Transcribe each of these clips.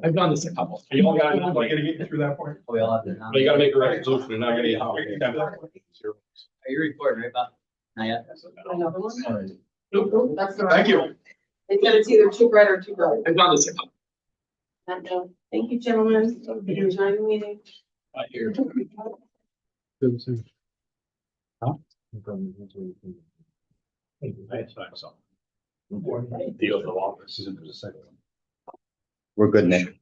I've done this a couple. You all got, I gotta get you through that point. We all have to. you gotta make a resolution and not get it. Are you recording, right, Bob? Not yet. That's the Thank you. They said it's either too bright or too dark. I've done this a couple. Thank you, gentlemen. Enjoy the meeting. I hear. The oath of office. We're good, Nick.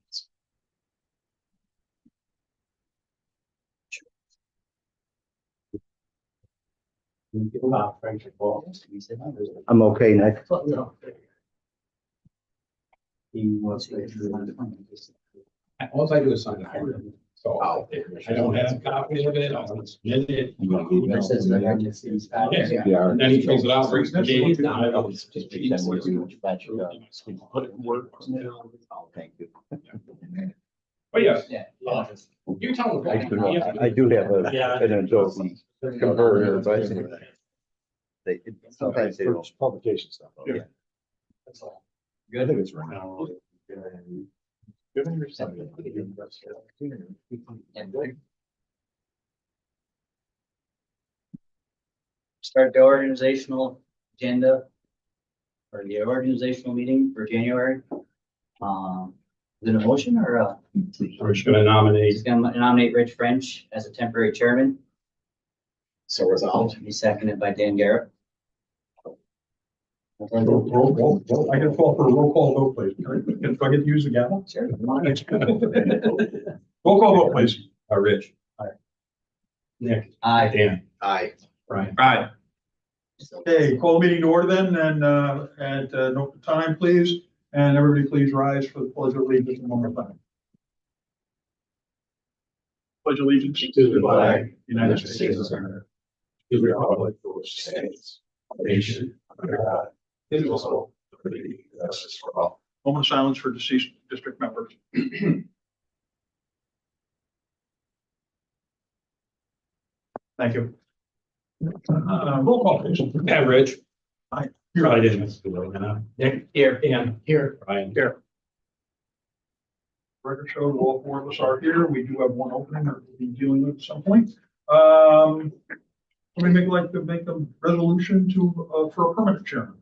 I'm okay, Nick. All I do is sign it. So I don't have a copy of it. I'll submit it. Yeah, and then he fills it out, brings the gate. Put it in Word. Thank you. But yes, Yeah. you tell them. I do have an Adobe converter, but sometimes they don't. Publication stuff. Yeah. That's all. Good. I think it's right now. Start the organizational agenda or the organizational meeting for January. Is it a motion or We're just gonna nominate. he's gonna nominate Rich French as a temporary chairman? So resolved. He's seconded by Dan Garrett. I can call for a roll call vote, please. Can I get to use the gavel? Sure. Roll call vote, please. Rich. Aye. Nick. Aye. Dan. Aye. Brian. Aye. Okay, call the meeting to order then, and note the time, please. And everybody please rise for the pledge of allegiance one more time. Pledge allegiance to the flag, United States of America. To the republic for which it stands, one nation, under God, indivisible, with liberty and justice for all. Moment of silence for deceased district members. Thank you. Roll call, please. Yeah, Rich. Aye. You probably didn't miss the vote, huh? Nick. Here. Dan. Here. Brian. Here. Record shows all four of us are here. We do have one opening that we'll be dealing with at some point. Somebody make the resolution to, for a permanent chairman.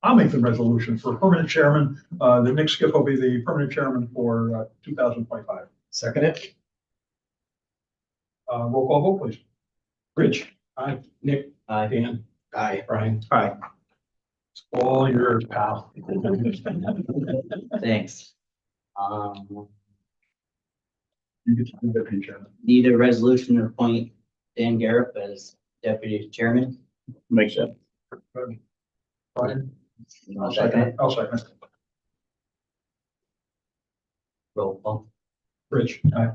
I'll make the resolution for a permanent chairman. The Nick Skip will be the permanent chairman for 2025. Second it. Roll call vote, please. Rich. Aye. Nick. Aye. Dan. Aye. Brian. Aye. It's all yours, pal. Thanks. You get to be deputy chairman. Need a resolution to appoint Dan Garrett as deputy chairman. Makes sense. Fine. I'll second it. I'll second it. Roll call. Rich. Aye.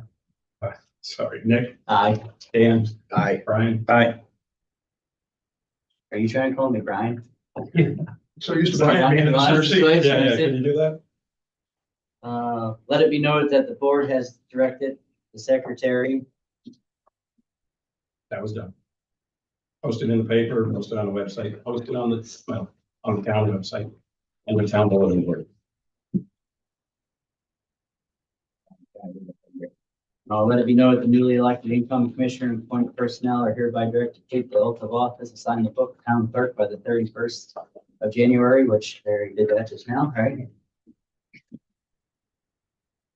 Aye. Sorry, Nick. Aye. Dan. Aye. Brian. Aye. Are you trying to call me Brian? So used to Brian being in the center seat. Yeah, can you do that? Let it be noted that the board has directed the secretary. That was done. Posted in the paper, posted on the website, posted on the, well, on the town website and the town bulletin board. Let it be noted the newly elected income commissioner and appointed personnel are hereby directed to take the oath of office and sign the book of town clerk by the 31st of January, which they already did that just now, right?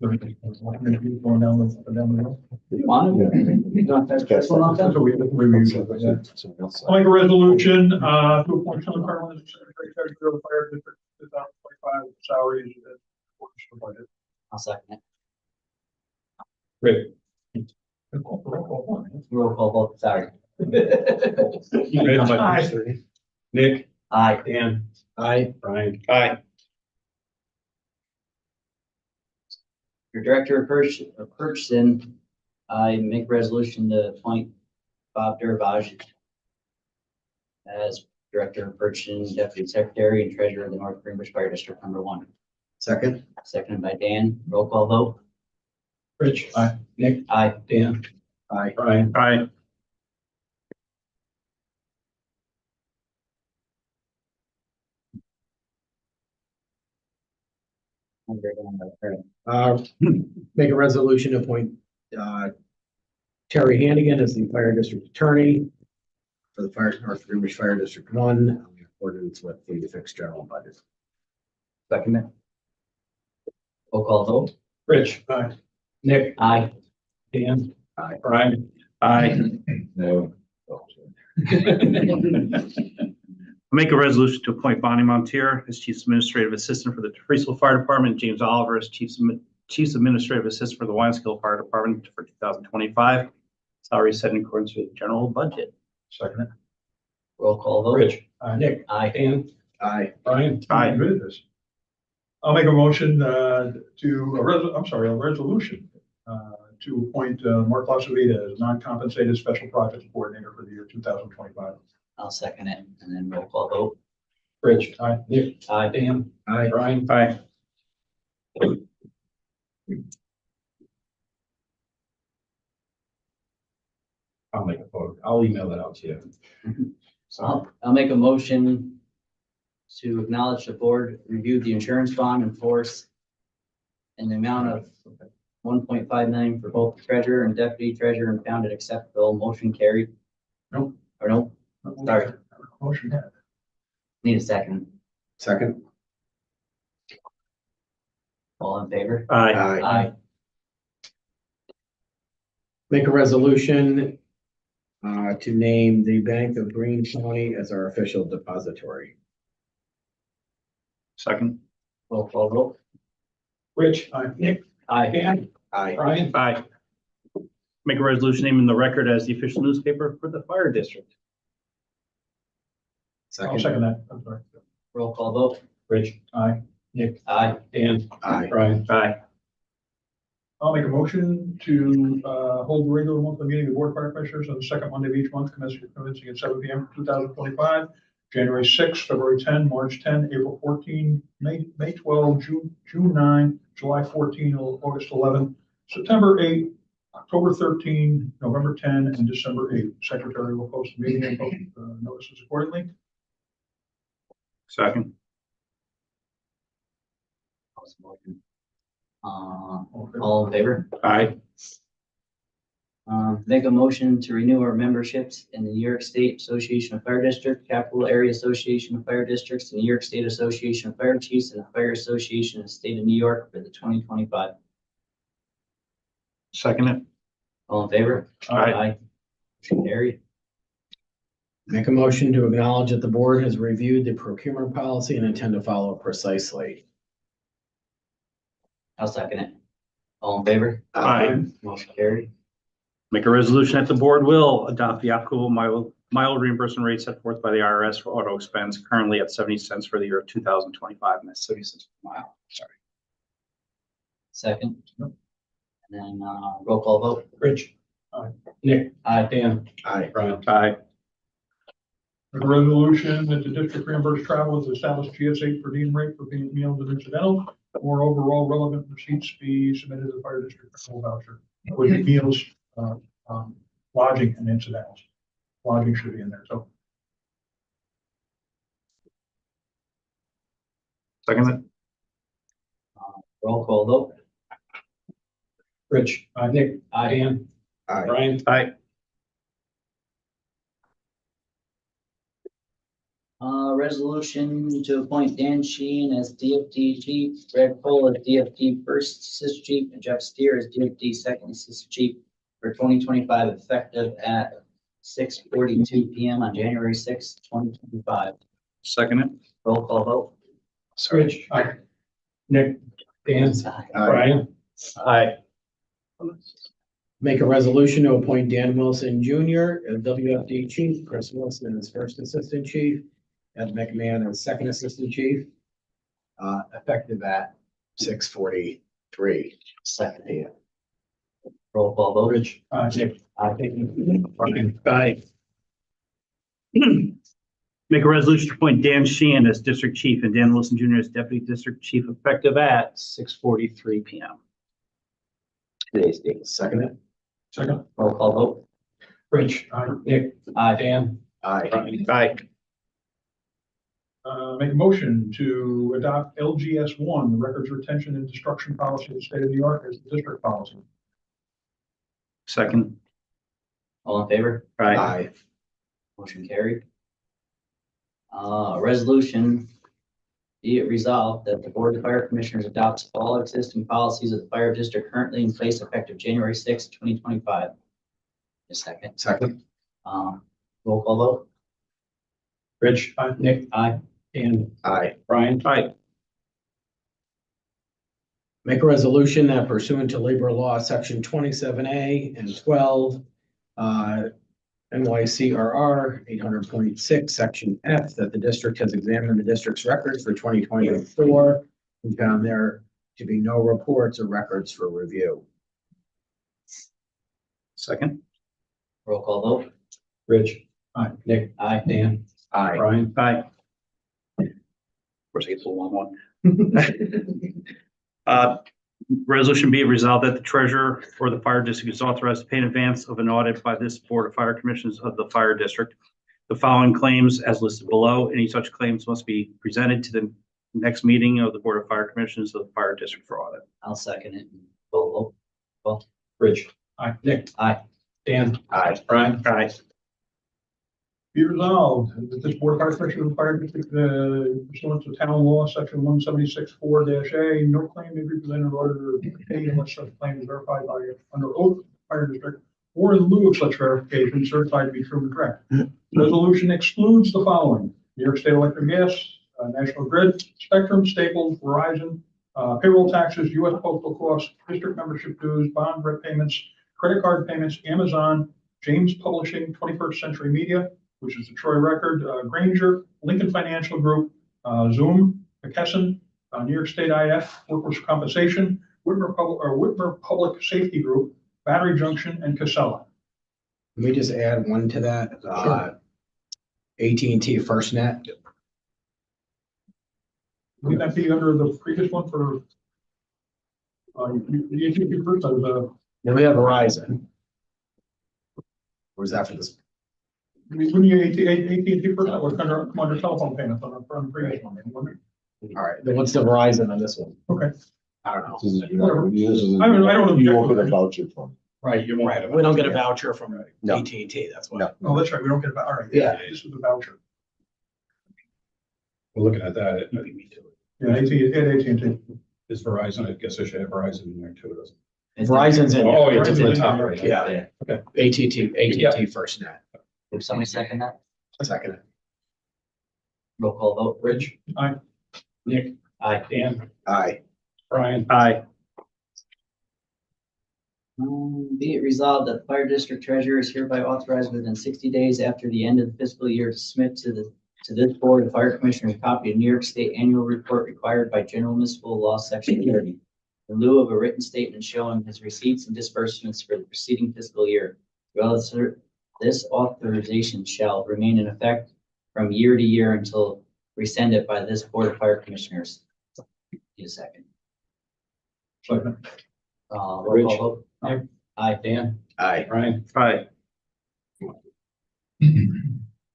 Going down the road. You want it? You want that first one off then? So we usually, yeah. I'll make a resolution, to appoint Sean Carlin as secretary treasurer of the fire district 2025 salaries. I'll second it. Great. Roll call vote, sorry. Rich. Nick. Aye. Dan. Aye. Brian. Aye. Your director of purchasing, I make resolution to appoint Bob Durivage as director of purchasing, deputy secretary and treasurer of the North Greenbush Fire District number 1. Second. Seconded by Dan. Roll call vote. Rich. Aye. Nick. Aye. Dan. Aye. Brian. Aye. Make a resolution to appoint, Terry Hannigan as the fire district attorney for the North Greenwich Fire District 1, in accordance with the fixed general budget. Second it. Roll call vote. Rich. Aye. Nick. Aye. Dan. Aye. Brian. Aye. No. Make a resolution to appoint Bonnie Montier as Chief Administrative Assistant for the Freesville Fire Department, James Oliver as Chief Administrative Assistant for the Wyandotte Fire Department for 2025. Salary set in accordance with general budget. Second it. Roll call vote. Rich. Nick. Aye. Dan. Aye. Brian. Aye. I'm good at this. I'll make a motion a resolution to appoint Mark Lasavita as non-compensated special projects coordinator for the year 2025. I'll second it, and then roll call vote. Rich. Nick. Aye. Dan. Aye. Brian. Aye. I'll make a photo. I'll email that out to you. So, I'll make a motion to acknowledge the board reviewed the insurance bond in force in the amount of 1.5 million for both the treasurer and deputy treasurer and found it acceptable. Motion carried. Nope. Or no, Sorry. Motion, yeah. need a second. Second. All in favor? Aye. Aye. Make a resolution, to name the Bank of Greene County as our official depository. Second. Roll call vote. Rich. Nick. Aye. Dan. Aye. Brian. Aye. Make a resolution naming the record as the official newspaper for the fire district. I'll second that. I'm sorry. Roll call vote. Rich. Aye. Nick. Aye. Dan. Aye. Brian. Aye. I'll make a motion to hold a regular monthly meeting of the Board of Fire Commissioners on the second Monday of each month, commencing at 7 p.m. 2025, January 6, February 10, March 10, April 14, May 12, June 9, July 14, August 11, September 8, October 13, November 10, and December 8. Secretary will post the meeting and post notices accordingly. Second. All in favor? Aye. Make a motion to renew our memberships in the New York State Association of Fire Districts, Capital Area Association of Fire Districts, the New York State Association of Fire Chiefs, and the Fire Association of the State of New York for the 2025. Second it. All in favor? Aye. Motion carried. Make a motion to acknowledge that the board has reviewed the procurement policy and intend to follow it precisely. I'll second it. All in favor? Aye. Motion carried. Make a resolution that the board will adopt the applicable mile reimbursement rate set forth by the IRS for auto expense, currently at 70 cents for the year of 2025, and that's 70 cents per mile. Sorry. Second. And then, roll call vote. Rich. Nick. Aye. Dan. Aye. Brian. Aye. A resolution that the district reimburse travel is established GS8 per diem rate for being meals and incidental. Moreover, all relevant receipts be submitted to the fire district travel voucher with the meals, lodging and incidentals. Lodging should be in there, so. Second it. Roll call vote. Rich. Nick. Aye. Dan. Aye. Brian. Aye. Resolution to appoint Dan Sheen as DFD chief, Greg Cole as DFD first assistant chief, and Jeff Steer as DFD second assistant chief for 2025, effective at 6:42 p.m. on January 6, 2025. Second it. Roll call vote. Rich. Nick. Dan. Brian. Aye. Make a resolution to appoint Dan Wilson Jr. as WFD chief, Chris Wilson as first assistant chief, Ed McMahon as second assistant chief, effective at 6:43. Second. Roll call vote. Rich. Nick. Brian. Aye. Make a resolution to appoint Dan Sheehan as district chief and Dan Wilson Jr. as deputy district chief, effective at 6:43 p.m. Today's date. Second. Second. Roll call vote. Rich. Nick. Aye. Dan. Aye. Brian. Aye. Make a motion to adopt LGS 1, the records retention and destruction policy of the state of New York as the district policy. Second. All in favor? Aye. Motion carried. Resolution, be it resolved that the Board of Fire Commissioners adopts all existing policies of the fire district currently in place effective January 6, 2025. A second. Second. Roll call vote. Rich, Nick, Aye. Dan, Aye. Brian, Aye. Make a resolution that pursuant to labor law, section 27A and 12, NYCRR 800.6, section F, that the district has examined the district's records for 2024 and found there to be no reports or records for review. Second. Roll call vote. Rich, Nick, Aye. Dan, Aye. Brian, Aye. Of course, it's a long one. Resolution be it resolved that the treasurer or the fire district is authorized to pay in advance of an audit by this Board of Fire Commissioners of the fire district. The following claims as listed below, any such claims must be presented to the next meeting of the Board of Fire Commissioners of the fire district for audit. I'll second it. Roll vote. Rich, Aye. Nick, Aye. Dan, Aye. Brian, Aye. Be resolved that this Board of Fire Commissioners of the fire district, pursuant to town law, section 176(4)(a), no claim may be presented in order to pay unless such claim is verified by under oath of the fire district or in lieu of such verification certified to be true and correct. Resolution excludes the following: New York State Electric Gas, National Grid, Spectrum, Staples, Verizon, payroll taxes, U.S. postal costs, district membership dues, bond rent payments, credit card payments, Amazon, James Publishing, 21st Century Media, which is the Troy Record, Granger, Lincoln Financial Group, Zoom, McKesson, New York State IF, Workers' Compensation, Whitmer Public Safety Group, Battery Junction, and Casella. Let me just add one to that. AT&T FirstNet. Would that be under the previous one for? The AT&T first, Then we have Verizon. Or is that for this? when you AT&T first, that was under telephone payments on the previous one, wasn't it? All right, then what's the Verizon on this one? Okay. I don't know. I don't You object won't to get a it. voucher from. right, you're Right, we don't get a voucher from No. AT&T, that's why. No. Oh, that's right, we don't get a, all right. Yeah. This is the voucher. We're looking at that. It beat me to it. Yeah, AT&T. Is Verizon, I guess I should have Verizon in there too, doesn't Verizon's in. Oh, yeah, it's it's in in the the top top, right. Yeah. Okay. AT&T FirstNet. Did somebody second that? Second. Roll call vote. Rich. Aye. Nick, Aye. Dan, Aye. Brian, Aye. Be it resolved that the fire district treasurer is hereby authorized within 60 days after the end of the fiscal year to submit to this Board of Fire Commissioners a copy of New York State Annual Report required by General Municipal Law, Section 30, in lieu of a written statement showing his receipts and disbursements for the preceding fiscal year. This authorization shall remain in effect from year to year until rescinded by this Board of Fire Commissioners. Need a second. Second. Roll call vote. Aye. Aye. Dan, Aye. Brian, Aye.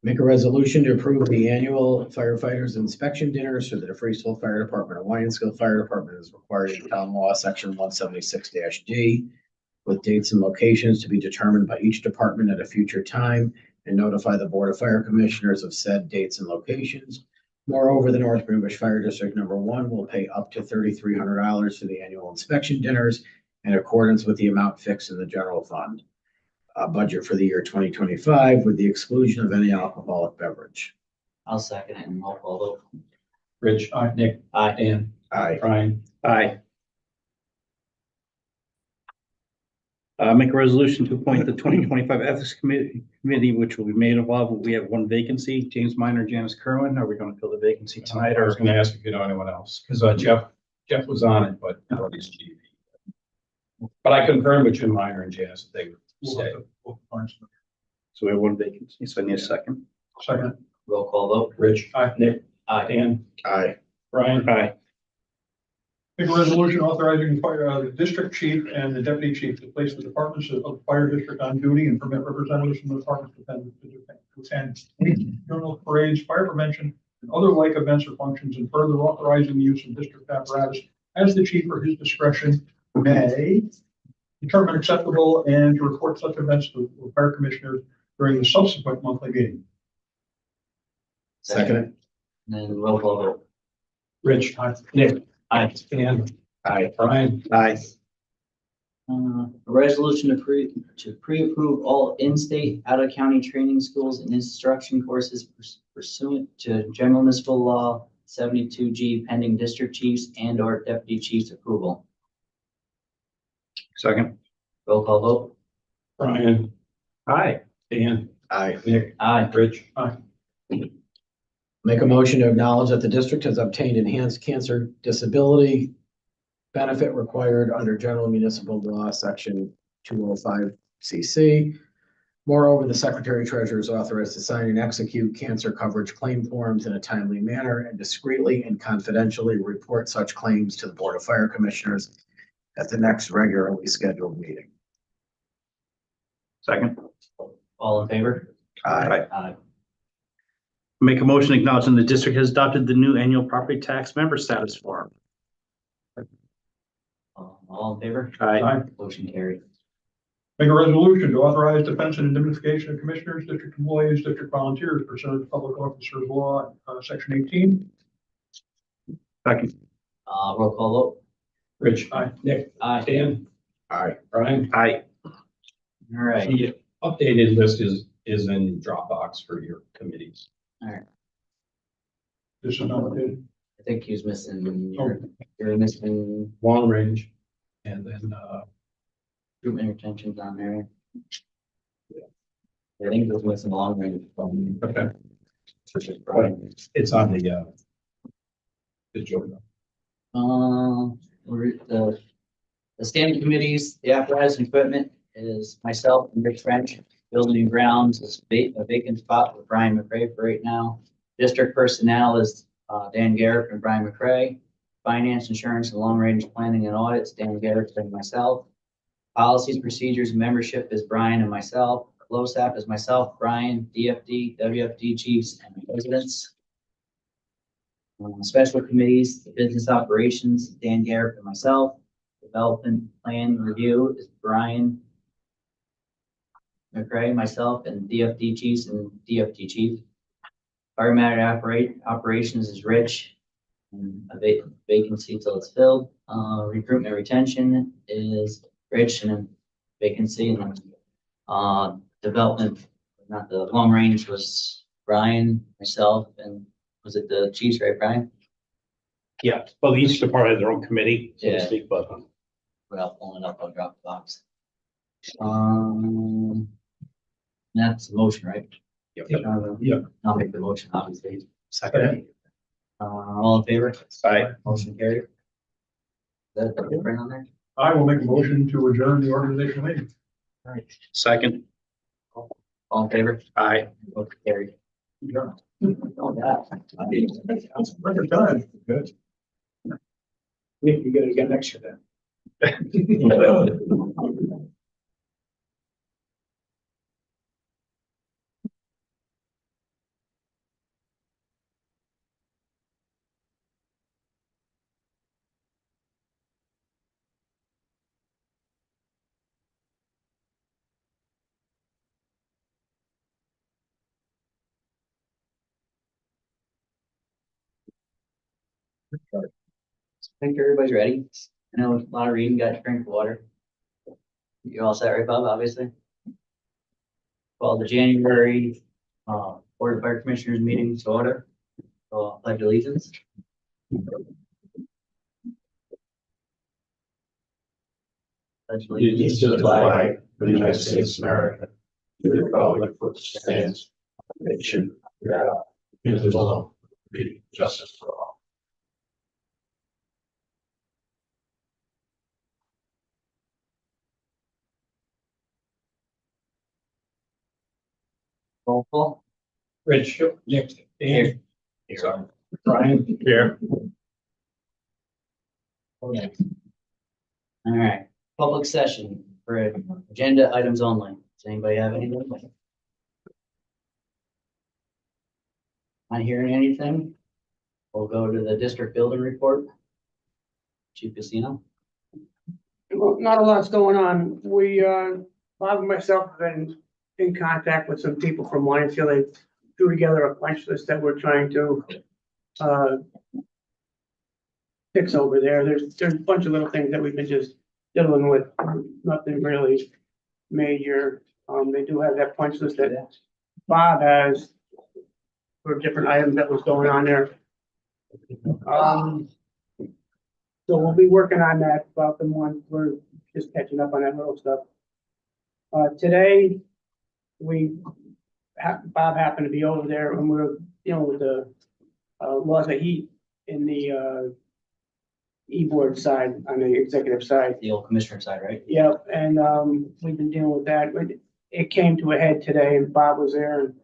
Make a resolution to approve the annual firefighters inspection dinners for the DeFreeseville Fire Department and Wyansville Fire Department as required in town law, section 176-D, with dates and locations to be determined by each department at a future time, and notify the Board of Fire Commissioners of said dates and locations. Moreover, the North Greenbush Fire District Number 1 will pay up to $3,300 for the annual inspection dinners in accordance with the amount fixed in the general fund budget for the year 2025, with the exclusion of any alcoholic beverage. I'll second it and roll call vote. Rich, Nick, Aye. Dan, Aye. Brian, Aye. Make a resolution to appoint the 2025 Ethics Committee, which will be made of, we have one vacancy, James Minor, Janice Kerwin. Are we going to fill the vacancy tonight I was or? gonna ask if you know anyone else, because Jeff was on it, but now he's chief. But I confirmed with Jim Minor and Janice that they would stay. We'll find some. So we have one vacancy, so I need a second. Second. Roll call vote. Rich, Aye. Nick, Aye. Dan, Aye. Brian, Aye. Make a resolution authorizing the district chief and the deputy chief to place the departments of the fire district on duty and permit representatives from the departments to attend funeral parades, fire prevention, and other like events or functions, and further authorizing the use of district apparatus as the chief or his discretion may determine acceptable and to report such events to the fire commissioners during the subsequent monthly meeting. Second. And then roll call vote. Rich, Nick, Aye. Dan, Aye. Brian, Aye. A resolution to pre-approve all in-state, out-of-county training schools and instruction courses pursuant to general municipal law 72G pending district chiefs and or deputy chiefs approval. Second. Roll call vote. Brian, Aye. Dan, Aye. Nick, Aye. Rich, Make a motion to acknowledge that the district has obtained enhanced cancer disability benefit required under general municipal law, section 205 CC. Moreover, the secretary treasurer is authorized to sign and execute cancer coverage claim forms in a timely manner and discreetly and confidentially report such claims to the Board of Fire Commissioners at the next regularly scheduled meeting. Second. All in favor? Aye. Aye. Make a motion acknowledging the district has adopted the new annual property tax member status form. All in favor? Aye. Motion carried. Make a resolution to authorize defense and indemnification of commissioners, district employees, district volunteers pursuant to public officers law, section 18. Second. Roll call vote. Rich, Aye. Nick, Aye. Dan, Aye. Brian. Aye. All right. The updated list is in Dropbox for your committees. This is not updated. I think he's missing, Oh. you're missing Long range, and then, group interventions on there. I think it was missing long range. okay, it's on the joint. The standing committees, the apparatus and equipment is myself and Rick French. Building and grounds is a vacant spot with Brian McRae for right now. District personnel is Dan Garrett and Brian McRae. Finance, insurance, and long-range planning and audits, Dan Garrett and myself. Policies, procedures, and membership is Brian and myself. LoSAP is myself, Brian, DFD, WFD chiefs, and presidents. Special committees, the business operations, Dan Garrett and myself. Development plan review is Brian McRae, myself, and DFD chiefs and DFD chief. Fire matter operations is Rich, and a vacancy till it's filled. Recruitment retention is Rich and a vacancy, and then development, not the long range, was Brian, myself, and was it the chiefs, right, Brian? Yeah, well, each department has their own committee, so to Yeah. speak, but Without pulling it up, I'll drop the box. That's the motion, right? Yep. Yep. I'll make the motion, obviously. Second. All in favor? Aye. Motion carried. That's right on there? I will make a motion to adjourn the organizational meeting. second. All in favor? Aye. Motion carried. Adjourn. Oh, that. Record time. Good. Nick, you gotta get next year then. I think everybody's ready. I know a lot of reading, got to drink water. You're all set, right, Bob, obviously? Well, the January, Board of Fire Commissioners meeting to order. So pledge allegiance. Pledge allegiance to the flag of the United States of America, to the republic for which it stands, one nation, under God, indivisible, with liberty and justice for all. roll call. Rich, Nick, Dan. Here. Sorry. Brian. Here. All right, public session for agenda items only. Does anybody have anything? Not hearing anything. We'll go to the district building report. Chief Casino. Well, not a lot's going on. Bob and myself have been in contact with some people from Lionsville. They threw together a punch list that we're trying to, fix over there. There's a bunch of little things that we've been just dealing with, nothing really major. They do have that punch list that Bob has for different items that was going on there. So we'll be working on that about the month. We're just catching up on that little stuff. Today, Bob happened to be over there and we're dealing with the, laws of heat in the, e-board side, on the executive side. The old commissioner side, right? Yeah, and, we've been dealing with that. It came to a head today and Bob was there and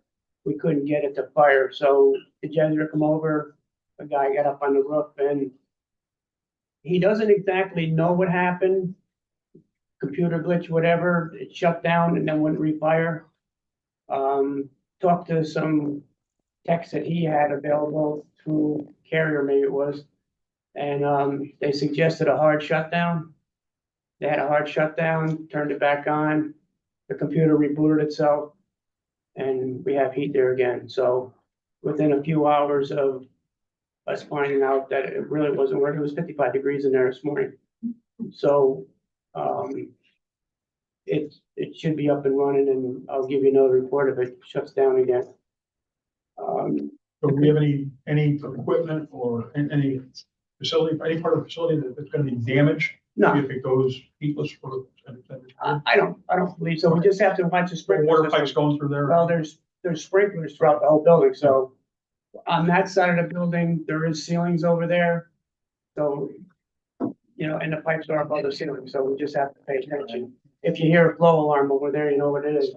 we couldn't get it to fire. So the janitor come over, a guy got up on the roof and he doesn't exactly know what happened. Computer glitch, whatever, it shut down and then wouldn't refire. Talked to some techs that he had available through Carrier, maybe it was. And, they suggested a hard shutdown. They had a hard shutdown, turned it back on, the computer rebooted itself. And we have heat there again, so within a few hours of us finding out that it really wasn't working, it was 55 degrees in there this morning. So, it should be up and running and I'll give you another report if it shuts down again. So do we have any equipment or any facility, any part of the facility that's gonna be damaged? No. If it goes heatless for an extended period? I don't believe so. We just have to watch the Or sprinkler water system. pipes going through there? Well, there's sprinklers throughout the whole building, so on that side of the building, there is ceilings over there. So, and the pipes are above the ceiling, so we just have to pay attention. If you hear a flow alarm over there, you know what it is.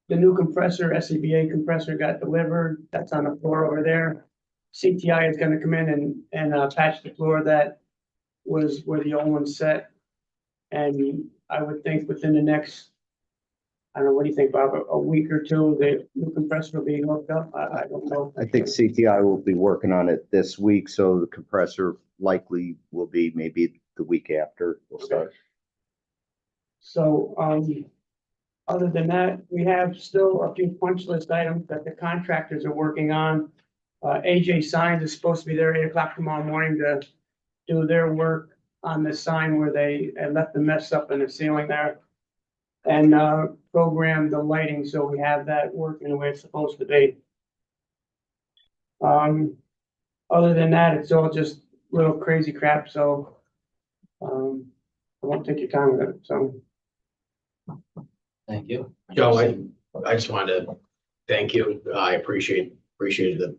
The new compressor, SCBA compressor got delivered. That's on the floor over there. CTI is gonna come in and patch the floor that was where the old one set. And I would think within the next, I don't know, what do you think, Bob, a week or two, the new compressor will be hooked up? I don't know. I think CTI will be working on it this week, so the compressor likely will be maybe the week after we'll start. So, other than that, we have still a few punch list items that the contractors are working on. AJ Signs is supposed to be there 8 o'clock tomorrow morning to do their work on the sign where they had left the mess up in the ceiling there. And, program the lighting, so we have that working the way it's supposed to be. Other than that, it's all just little crazy crap, so, I won't take your time with it, so. Thank you. Joe, I just wanted to thank you. I appreciated the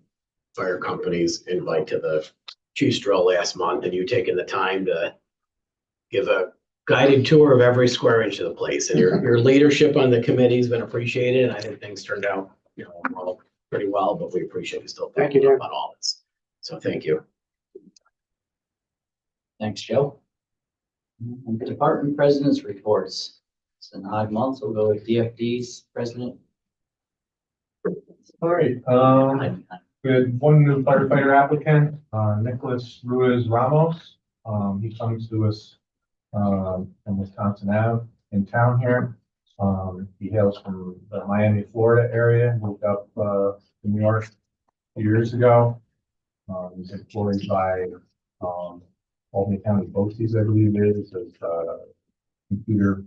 fire company's invite to the Chiefs drill last month and you taking the time to give a guided tour of every square inch of the place. And your leadership on the committee has been appreciated. And I think things turned out, pretty well, but we appreciate you still Thank you, thinking Dan. about all this. So thank you. Thanks, Joe. And department presidents reports. It's an odd month, so we'll go with DFD's president. All right, we had one new firefighter applicant, Nicholas Ruiz Ramos. He comes to us from Wisconsin Ave in town here. He hails from the Miami, Florida area, moved up to New York a few years ago. He's employed by Albany County BOCES, I believe it is, as a computer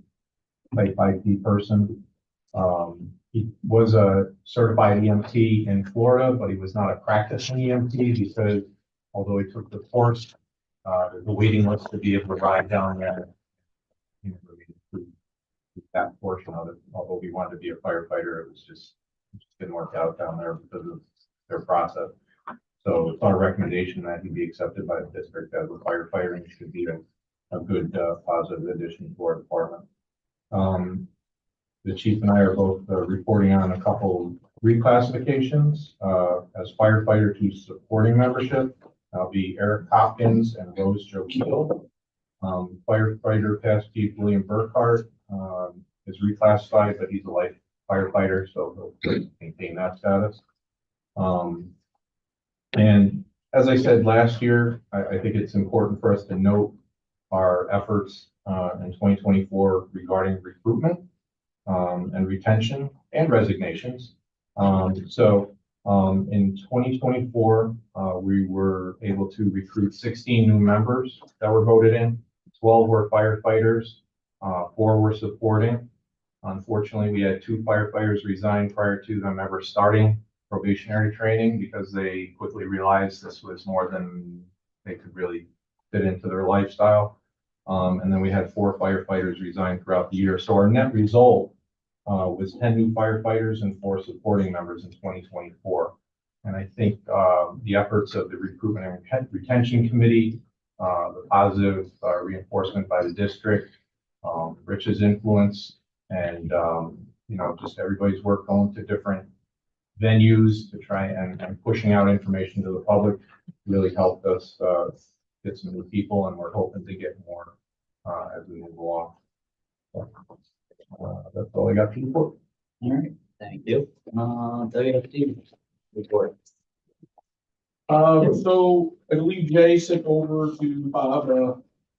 type IT person. He was a certified EMT in Florida, but he was not a practicing EMT because although he took the course, the waiting list to be able to ride down there, that portion of it. Although he wanted to be a firefighter, it just didn't work out down there because of their process. So it's our recommendation that he be accepted by the district as a firefighter, and he should be a good positive addition to our department. The chief and I are both reporting on a couple reclassifications as firefighter to supporting membership. That'll be Eric Hopkins and Rose Joquito. Firefighter past chief William Burkhart is reclassified, but he's a firefighter, so he'll maintain that status. And as I said last year, I think it's important for us to note our efforts in 2024 regarding recruitment and retention and resignations. In 2024, we were able to recruit 16 new members that were voted in. 12 were firefighters, 4 were supporting. Unfortunately, we had 2 firefighters resign prior to them ever starting probationary training because they quickly realized this was more than they could really fit into their lifestyle. And then we had 4 firefighters resign throughout the year. So our net result was 10 new firefighters and 4 supporting members in 2024. And I think the efforts of the Recruitment and Retention Committee, the positive reinforcement by the district, Rich's influence, and just everybody's work going to different venues to try and pushing out information to the public really helped us get some new people, and we're hoping to get more as we move along. That's all I got to report. All right, thank you. WFD report. So I believe Jay sent over to Bob a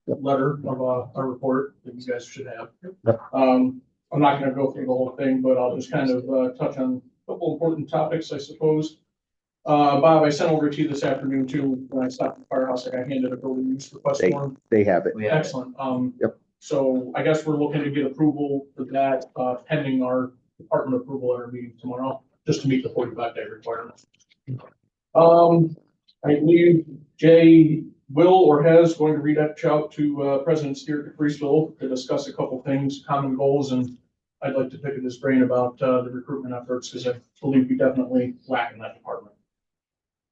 letter of a report that you guys should have. I'm not gonna go through the whole thing, but I'll just kind of touch on a couple important topics, I suppose. Bob, I sent over to you this afternoon too, when I stopped at the firehouse, I handed a building use request form. They have it. We have it. Excellent. Yep. So I guess we're looking to get approval for that, pending our department approval at our meeting tomorrow, just to meet the 45-day requirement. I believe Jay will or has going to reach out to President Steer at Freesville to discuss a couple things, common goals, and I'd like to pick his brain about the recruitment efforts because I believe we definitely lack in that department.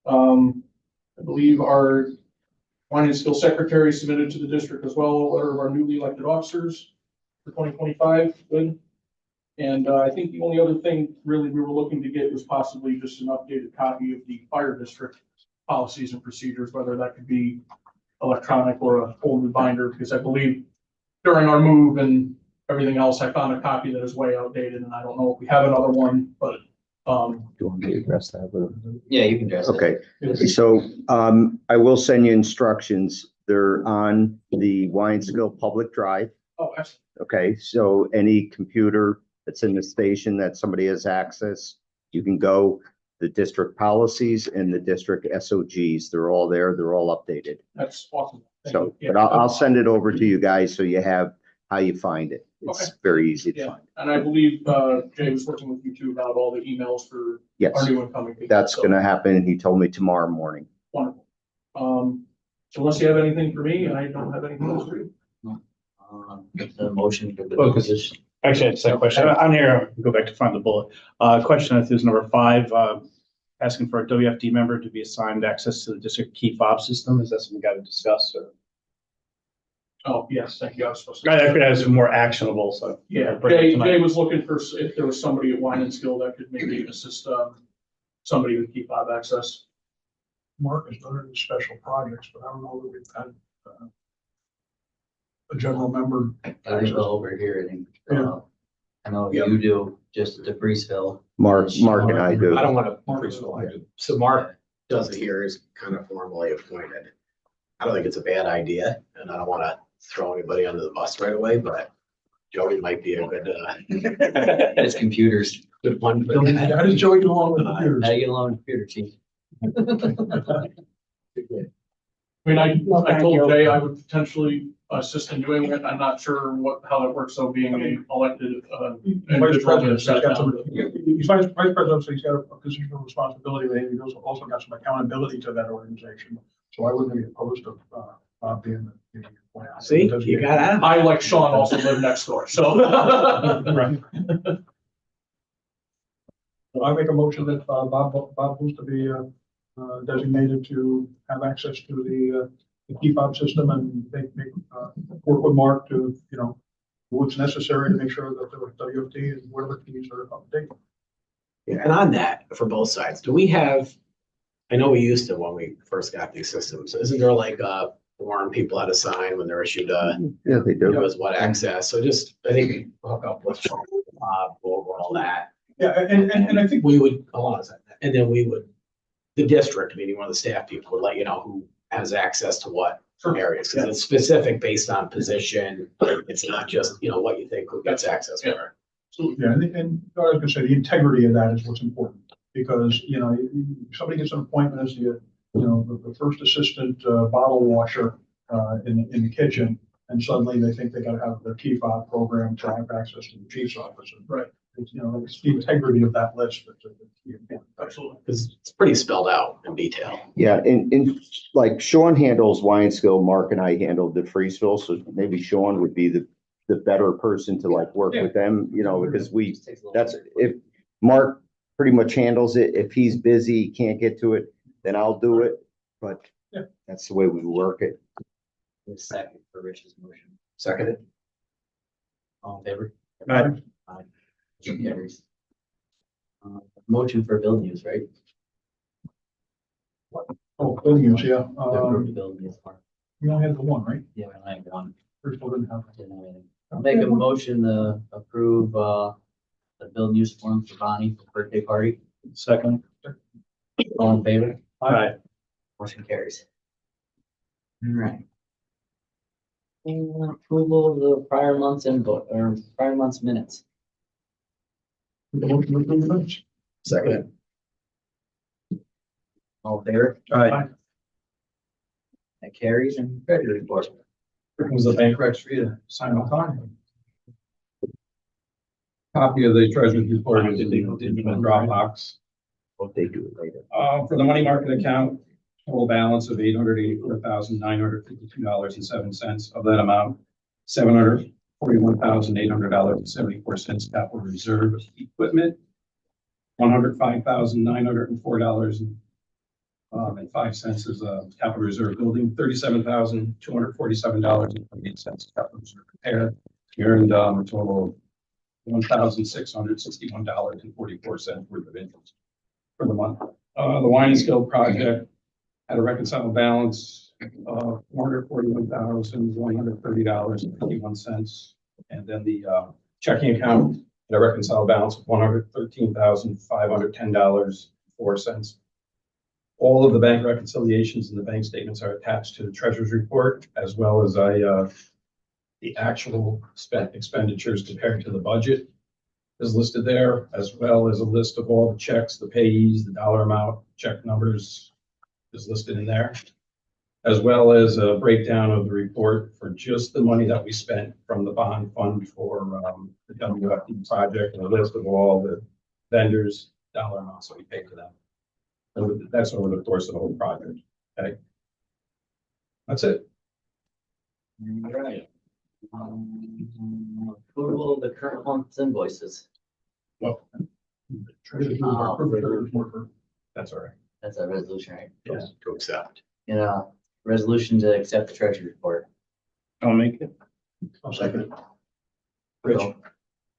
I believe our Wine and Skill Secretary submitted to the district as well a letter of our newly elected officers for 2025. Good. And I think the only other thing really we were looking to get was possibly just an updated copy of the fire district policies and procedures, whether that could be electronic or a folder binder, because I believe during our move and everything else, I found a copy that is way outdated, and I don't know if we have another one, but Do you want me to address that? Yeah, you can address it. Okay, so I will send you instructions. They're on the Wine Skill Public Drive. oh, excellent. Okay, so any computer that's in the station that somebody has access, you can go. The district policies and the district SOGs, they're all there. They're all updated. That's awesome. Thank So, you. but I'll send it over to you guys so you have how you find it. It's Okay. very easy to Yeah, find. and I believe Jay was working with you too about all the emails for our Yes, new incoming people. that's So, gonna happen. He told me tomorrow morning. wonderful. So unless you have anything for me, I don't have anything else for you. The motion for the Well, 'cause position. Actually, I just had a question. On here, go back to find the bullet. Question, I think is number 5, asking for a WFD member to be assigned access to the district key fob system. Is that something we got to discuss or? Oh, yes, thank you. I was supposed to. I could have some more actionable, so. Yeah, Bring it Jay tonight. was looking for if there was somebody at Wine and Skill that could maybe assist somebody with key fob access. Mark has done it in special projects, but I don't know that we've had a general member. I think over here, I think. Yeah. I know Yep. you do just at the Breesville. Mark and I do. I don't want to, so Mark does it here is kind of formally appointed. I don't think it's a bad idea, and I don't want to throw anybody under the bus right away, but Jody might be a good, It's computers. good one. How does Joey get along with How computers? do you get along with computer chief? I mean, Well, I thank told you. Jay I would potentially assist in doing it. I'm not sure how that works, though, being a elected Vice president, so he's got some, individual. he's vice president, so he's got a position of responsibility, but he's also got some accountability to that organization. So I wouldn't be opposed to, being the. See, you got out. I, like Sean, also live next door, so. Right. So I make a motion that, Bob Booth to be, designated to have access to the key fob system and work with Mark to, do what's necessary to make sure that the WFD and whatever keys are up to date. Yeah, and on that, for both sides, do we have, I know we used to when we first got these systems, isn't there like a form people had to sign when they're issued Yeah, they it do. was what access, so just, I think hook up with go over all that. Yeah, and I think We would, hold on a second, and then we would, the district, meaning one of the staff people would let you know who has access to what areas, because it's specific based on position. It's not just, what you think who gets access where. yeah, and I was gonna say, the integrity of that is what's important, because, somebody gets an appointment as the first assistant, bottle washer, in the kitchen, and suddenly they think they gotta have their key fob program to have access to the chief's office. Right. It's the integrity of that list that's important. Absolutely. Because it's pretty spelled out in detail. Yeah, and like Sean handles Wyanskill, Mark and I handled the Freesville, so maybe Sean would be the better person to like work with them, because that's, if Mark pretty much handles it, if he's busy, can't get to it, then I'll do it, but Yeah. that's the way we work it. The second for Rich's motion. Seconded. All in favor? Aye. Aye. Motion carries. Motion for bill news, right? Oh, building use, yeah. Approve the bill news part. We only had the one, right? Yeah, I have one. First one didn't have. Didn't have anything. I'll make a motion to approve, the bill news form for Bonnie for birthday party. Second. All in favor? Aye. Motion carries. All right. And approval of the prior month's invoice, or prior month's minutes. The motion to approve the minutes. Seconded. All in favor? Aye. That carries, and treasury report. Here comes the bank recs for you to sign off on. Copy of the treasurer's report is in the Dropbox. What they do it later. For the money market account, total balance of $884,952.07. Of that amount, $741,800.74 capital reserve equipment, $105,904.05 is capital reserve building, $37,247.28 capital reserve repair. We earned a total of $1,661.44 worth of interest for the month. The Wine and Skill project had a reconciled balance of $441,130.51. And then the checking account had a reconciled balance of $113,510.04. All of the bank reconciliations and the bank statements are attached to the treasurer's report, as well as the actual spent expenditures compared to the budget is listed there, as well as a list of all the checks, the payees, the dollar amount, check numbers is listed in there, as well as a breakdown of the report for just the money that we spent from the bond fund for the WFD project, and a list of all the vendors, dollar amounts that we paid to them. And that's over the course of the whole project. Okay. That's it. All right. Approval of the current month's invoices. Well, Treasurer's report, treasurer's report. that's all right. That's a resolution, right? Yes, to accept. Resolution to accept the treasury report. I'll make it. I'll second it. Rich. Oh,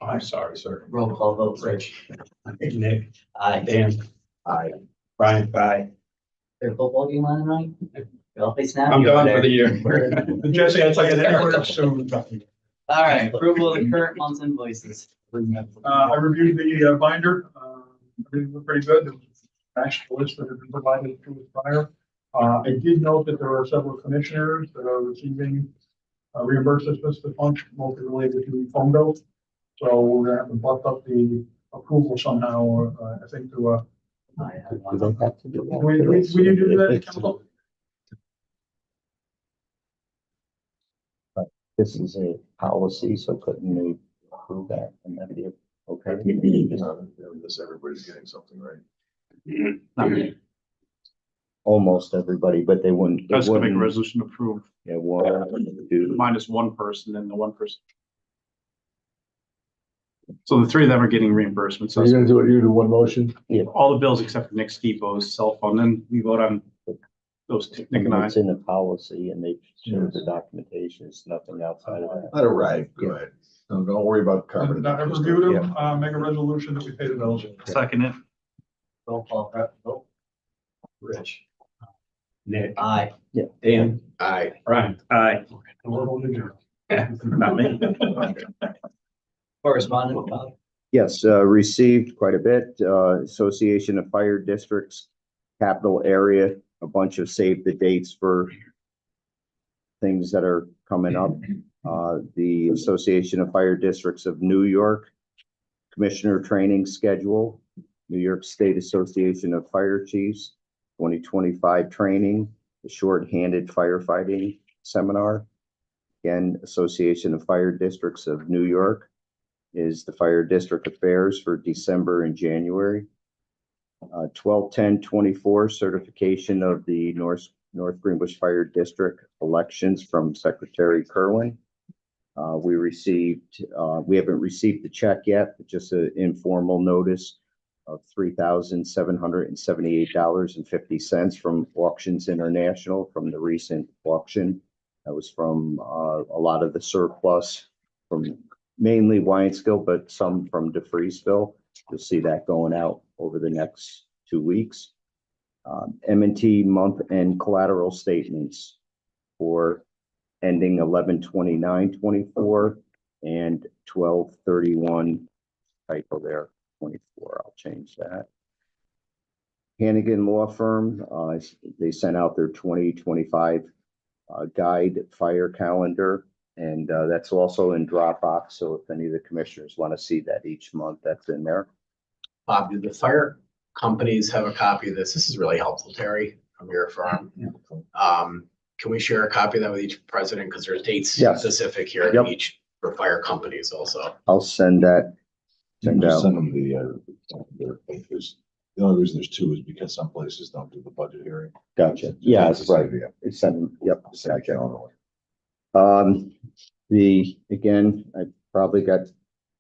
I'm sorry, sir. Roll call vote, Rich. Nick. Aye. Dan. Aye. Brian. Aye. Their football game on tonight? Y'all play snap? I'm done for the year. Jesse, it's like an anywhere soon. All right, approval of the current month's invoices. I reviewed the binder. Everything looked pretty good. It was matched the list that had been provided to us prior. I did note that there are several commissioners that are receiving reimbursements for the funds, mostly related to phone bills. So we're gonna have to buck up the approval somehow, I think to, I have We don't one. have to do that. we do that. Council? This is a policy, so couldn't they approve that and that'd be okay? This, everybody's getting something right. Not me. Almost everybody, but they wouldn't. I was gonna make a wouldn't- resolution to approve Yeah, one, two. minus one person and the one person. So the three of them are getting reimbursements. So you're gonna do it, you do one motion? All the bills except for Nick Skibo's cell phone, then we vote on those two, Nick and I. It's in the policy and they showed the documentation. It's nothing outside of that. Let it ride, go ahead. Don't worry about covering. I reviewed them, make a resolution that we pay the bills. Second it. Roll call vote. Rich. Nick. Aye. Dan. Aye. Brian. Aye. And we're going to do. Not me. Correspondent, Bob. Yes, received quite a bit. Association of Fire Districts, capital area, a bunch of save the dates for things that are coming up. The Association of Fire Districts of New York, Commissioner Training Schedule, New York State Association of Fire Chiefs, 2025 training, the Short-Handed Firefighting Seminar. Again, Association of Fire Districts of New York is the Fire District Affairs for December and January. 12/10/24 certification of the North Greenbush Fire District elections from Secretary Kerwin. We haven't received the check yet, but just an informal notice of $3,778.50 from Auctions International from the recent auction. That was from a lot of the surplus from mainly Wyanskill, but some from DeFreeseville. You'll see that going out over the next 2 weeks. M&T month-end collateral statements for ending 11/29/24 and 12/31, typo there, 24. I'll change that. Hannigan Law Firm, they sent out their 2025 guide fire calendar, and that's also in Dropbox. So if any of the commissioners want to see that each month, that's in there. Bob, do the fire companies have a copy of this? This is really helpful, Terry, from your firm. Can we share a copy of that with each president? Because there's dates Yes. specific here Yep. in each for fire companies also. I'll send that. Send Just out. send them their papers. The only reason there's two is because some places don't do the budget hearing. Gotcha. Yeah, that's right. It's sent. Yep. Gotcha. I probably got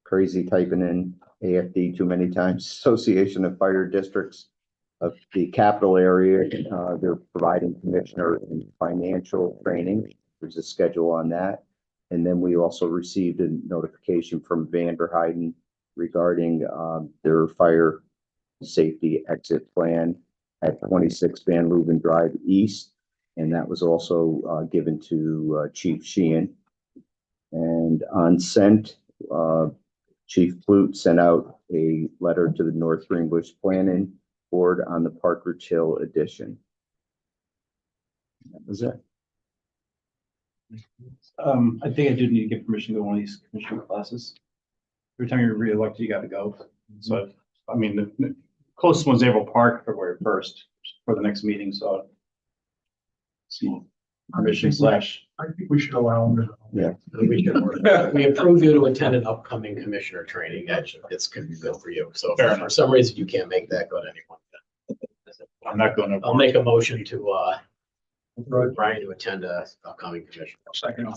crazy typing in AFD too many times. Association of Fire Districts of the capital area. They're providing commissioner and financial training. There's a schedule on that. And then we also received a notification from Vanderheiden regarding their fire safety exit plan at 26 Van Leuven Drive East. And that was also given to Chief Sheehan. And on sent, Chief Flute sent out a letter to the North Greenbush Planning Board on the Partridge Hill addition. That was it. I think I do need to get permission to go to one of these commissioner classes. Every time you're reelected, you got to go. So, I mean, the closest one's April Park, February 1st for the next meeting. So, see, permission slash. I think we should allow them to. Yeah. We approve you to attend an upcoming commissioner training. It's could be good for you. So Fair if for some reason you can't make that, go to anyone. I'm not going to. I'll make a motion to Brian to attend a upcoming commissioner. Second.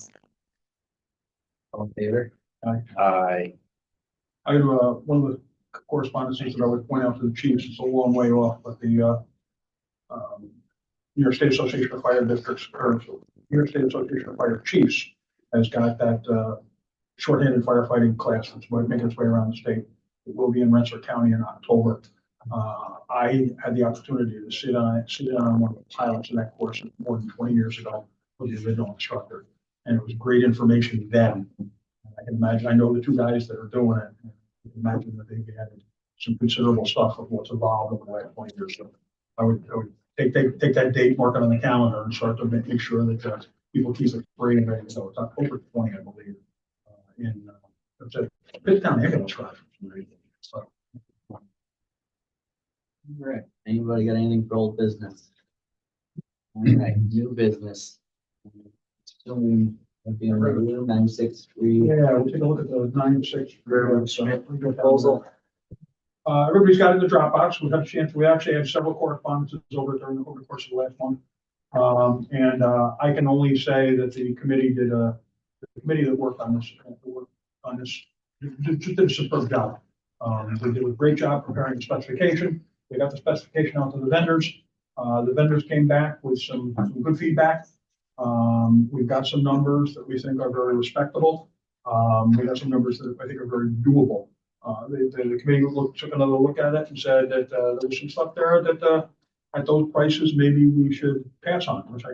All in favor? I I have one of the correspondences that I would point out to the chiefs. It's a long way off, but the New York State Association of Fire Districts, or New York State Association of Fire Chiefs, has got that short-handed firefighting class that's making its way around the state. It will be in Rensselaer County in October. I had the opportunity to sit on one of the pilots in that course more than 20 years ago with the original instructor, and it was great information then. I can imagine, I know the two guys that are doing it. I can imagine that they've added some considerable stuff of what's evolved over the last 20 years. So I would take that date, mark it on the calendar, and start to make sure that people keep it free and ready to go. It's October 20, I believe, in it's a Pittstown ambulance drive. So, All right. Anybody got anything for old business? All right, new business. Assuming it'll be on review, 963. yeah, we'll take a look at the 9-6 Proposal. Everybody's got it in the Dropbox. We've had a chance. We actually had several correspondences over during the course of the last one. I can only say that the committee that worked on this just did a superb job. They did a great job preparing the specification. They got the specification out to the vendors. The vendors came back with some good feedback. We've got some numbers that we think are very respectable. We got some numbers that I think are very doable. The committee took another look at it and said that there was some stuff there that at those prices, maybe we should pass on, which I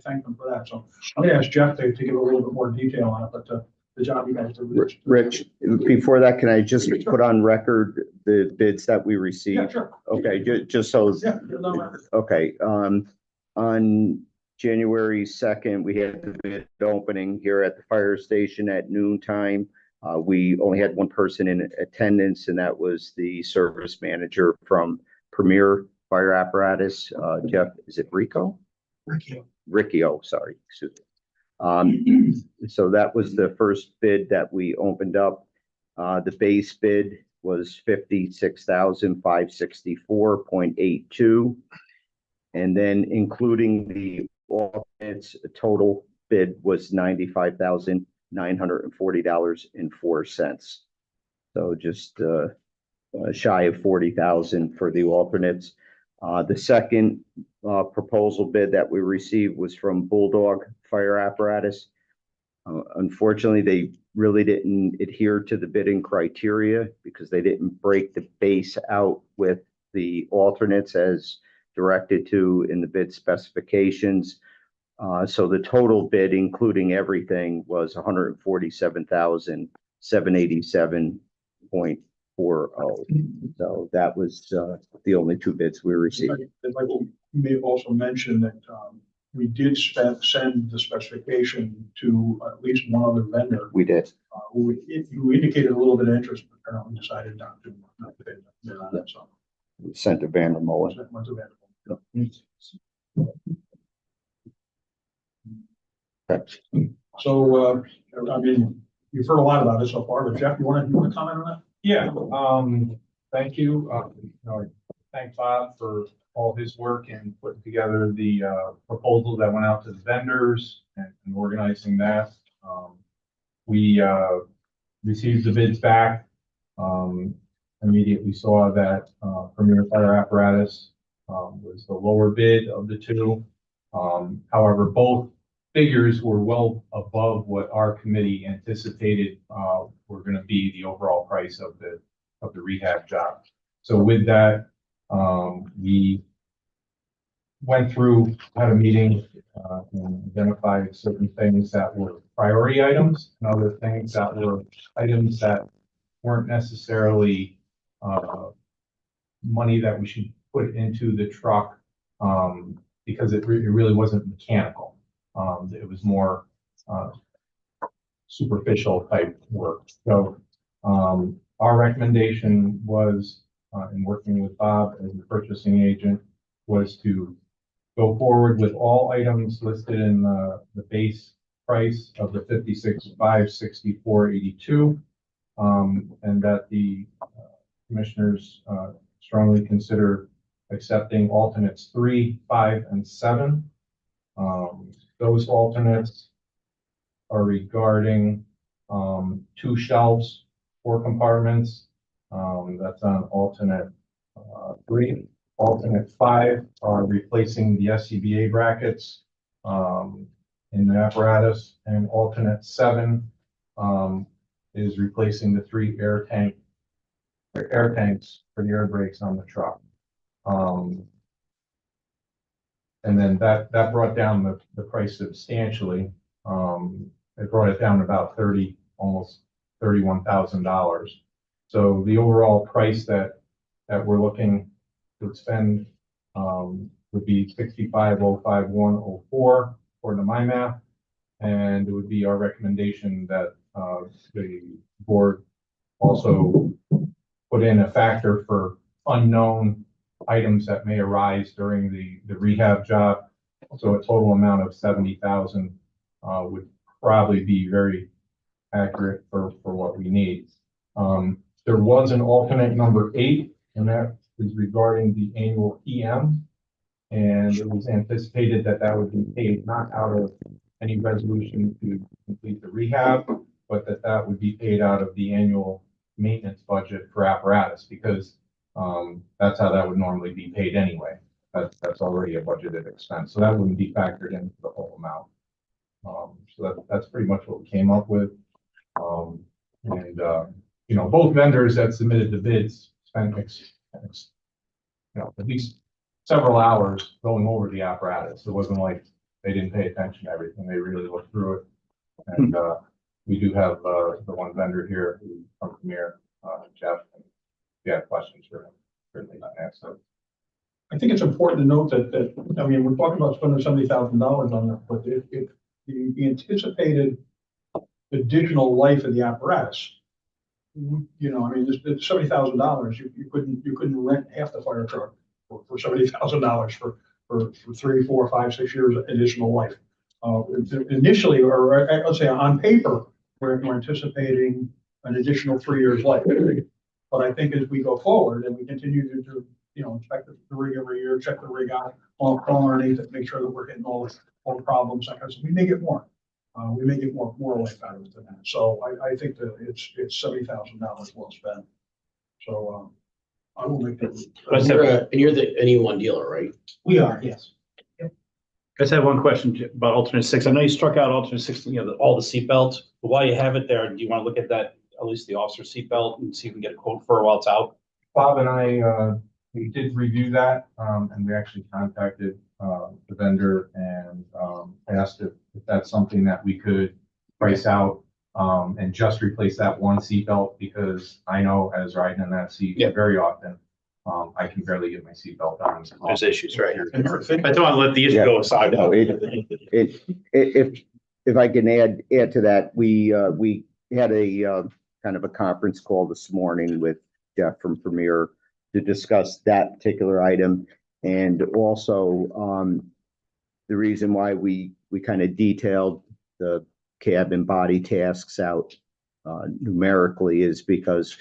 thank them for that. So I'm going to ask Jeff to give a little bit more detail on it, but the job you guys did. Rich, before that, can I just put on record the bids that we Yeah, received? sure. Okay, just so, Yeah. No, okay, on January 2nd, we had the bid opening here at the fire station at noon time. We only had one person in attendance, and that was the service manager from Premier Fire Apparatus, Jeff, is it Rico? Riccio, sorry, excuse me. So that was the first bid that we opened up. The base bid was 56,564.82. And then including the alternates, the total bid was $95,940.04. So just shy of 40,000 for the alternates. The second proposal bid that we received was from Bulldog Fire Apparatus. Unfortunately, they really didn't adhere to the bidding criteria because they didn't break the base out with the alternates as directed to in the bid specifications. So the total bid, including everything, was $147,787.40. So that was the only two bids we received. I'd like to may also mention that we did send the specification to at least one other vendor We did. who indicated a little bit of interest, but apparently decided not to bid on it. So We sent to Vandermolen. was available. So, I mean, you've heard a lot about it so far, but Jeff, you want to comment on that? Yeah, thank you. Thank Bob for all his work in putting together the proposal that went out to the vendors and organizing that. We received the bids back. Immediately saw that Premier Fire Apparatus was the lower bid of the two. However, both figures were well above what our committee anticipated were going to be the overall price of the rehab job. So with that, we went through, had a meeting, and identified certain things that were priority items and other things that were items that weren't necessarily money that we should put into the truck because it really wasn't mechanical. It was more superficial type work. So our recommendation was, in working with Bob as the purchasing agent, was to go forward with all items listed in the base price of the 56,564.82, and that the commissioners strongly consider accepting alternates 3, 5, and 7. Those alternates are regarding 2 shelves, 4 compartments. That's on alternate 3. Alternate 5 are replacing the SCBA brackets in the apparatus, and alternate 7 is replacing the 3 air tanks for the air brakes on the truck. And then that brought down the price substantially. It brought it down about almost $31,000. So the overall price that we're looking to spend would be $65,051.04 according to my math, and it would be our recommendation that the board also put in a factor for unknown items that may arise during the rehab job. So a total amount of $70,000 would probably be very accurate for what we need. There was an alternate number 8, and that is regarding the annual PM. And it was anticipated that would be paid not out of any resolution to complete the rehab, but that would be paid out of the annual maintenance budget for apparatus, because that's how that would normally be paid anyway. That's already a budgeted expense, so that wouldn't be factored into the whole amount. So that's pretty much what we came up with. Both vendors that submitted the bids spent at least several hours going over the apparatus. It wasn't like they didn't pay attention to everything. They really looked through it. And we do have, the one vendor here who from Premier, Jeff. And if you have questions for him, certainly not ask them. I think it's important to note I mean, we're talking about spending $70,000 on that, but if the anticipated additional life of the apparatus, you know, I mean, it's $70,000, you couldn't rent half the fire truck for $70,000 for 3, 4, 5, 6 years additional life. Initially, or let's say on paper, we're anticipating an additional 3 years life. But I think as we go forward and we continue to you know, inspect the rig every year, check the rig out, call underneath it, make sure that we're hitting all the problems. Because we may get more. We may get more life out of it than that. So I think that it's $70,000 well spent. So I will make that. And you're the NE1 dealer, right? We are, yes. I just have one question about alternate 6. I know you struck out alternate 6, you know, all the seatbelts, but while you have it there, do you want to look at that, at least the officer seatbelt, and see if we can get a quote for it while it's out? Bob and I, we did review that, and we actually contacted, the vendor and, asked if that's something that we could price out, and just replace that one seatbelt, because I know as riding in that seat very often, I can barely get my seatbelt on. There's issues, right? I don't want to let the issue go aside. No, if I can add to that, we had a kind of a conference call this morning with Jeff from Premier to discuss that particular item. And also, the reason why we kind of detailed the cab and body tasks out numerically is because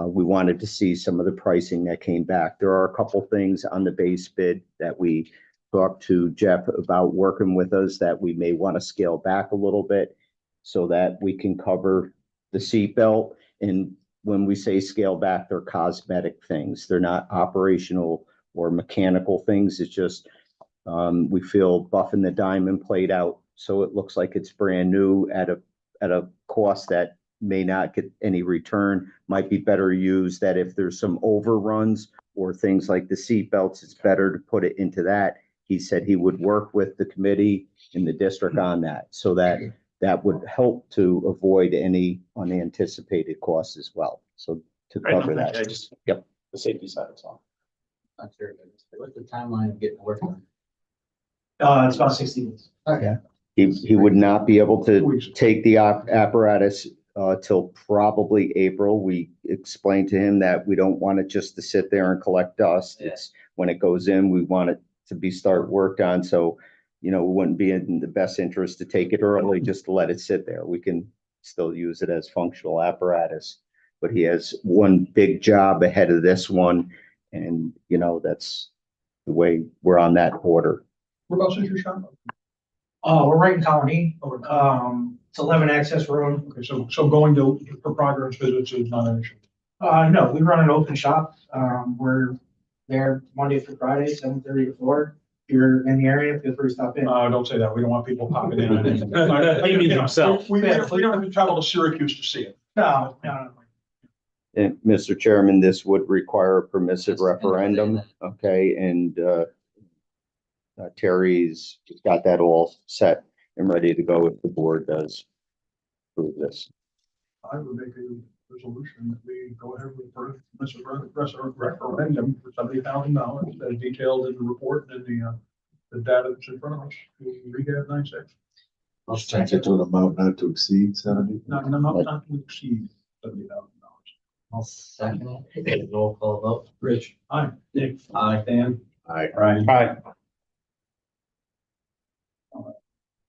we wanted to see some of the pricing that came back. There are a couple things on the base bid that we talked to Jeff about working with us that we may want to scale back a little bit so that we can cover the seatbelt. And when we say scale back, they're cosmetic things. They're not operational or mechanical things. It's just we feel buffing the diamond plate out so it looks like it's brand new at a cost that may not get any return, might be better used, that if there's some overruns or things like the seat belts, it's better to put it into that. He said he would work with the committee in the district on that, so that would help to avoid any unanticipated costs as well. So to cover that. I just, Yep. The safety side of it all. Not sure, but what's the timeline of getting to work on? It's about 60 days. Okay. He would not be able to take the apparatus till probably April. We explained to him that we don't want it just to sit there and collect dust. Yeah. It's when it goes in, we want it to be start worked on. So, you know, it wouldn't be in the best interest to take it early, just to let it sit there. We can still use it as functional apparatus, but he has one big job ahead of this one. And, you know, that's the way we're on that order. Whereabouts is your shop? We're right in Colony. It's 11 access room. Okay, so going for progress visits is not an issue. No, we run an open shop. We're there Monday through Friday, 7:30 to 4. If you're in the area, feel free to stop in. Don't say that. We don't want people popping in. He means himself. We don't have to travel to Syracuse to see it. No. And Mr. Chairman, this would require a permissive referendum, okay? And Terry's got that all set and ready to go if the board does approve this. I would make a resolution that we go ahead with permissive referendum for $70,000 as detailed in the report and the data that's in front of us. Rehab 96. I'll change it to an amount not to exceed 70. Not to exceed $70,000. I'll second it. Roll call vote. Rich. Aye. Nick. Aye. Dan. Aye. Ryan. Hi.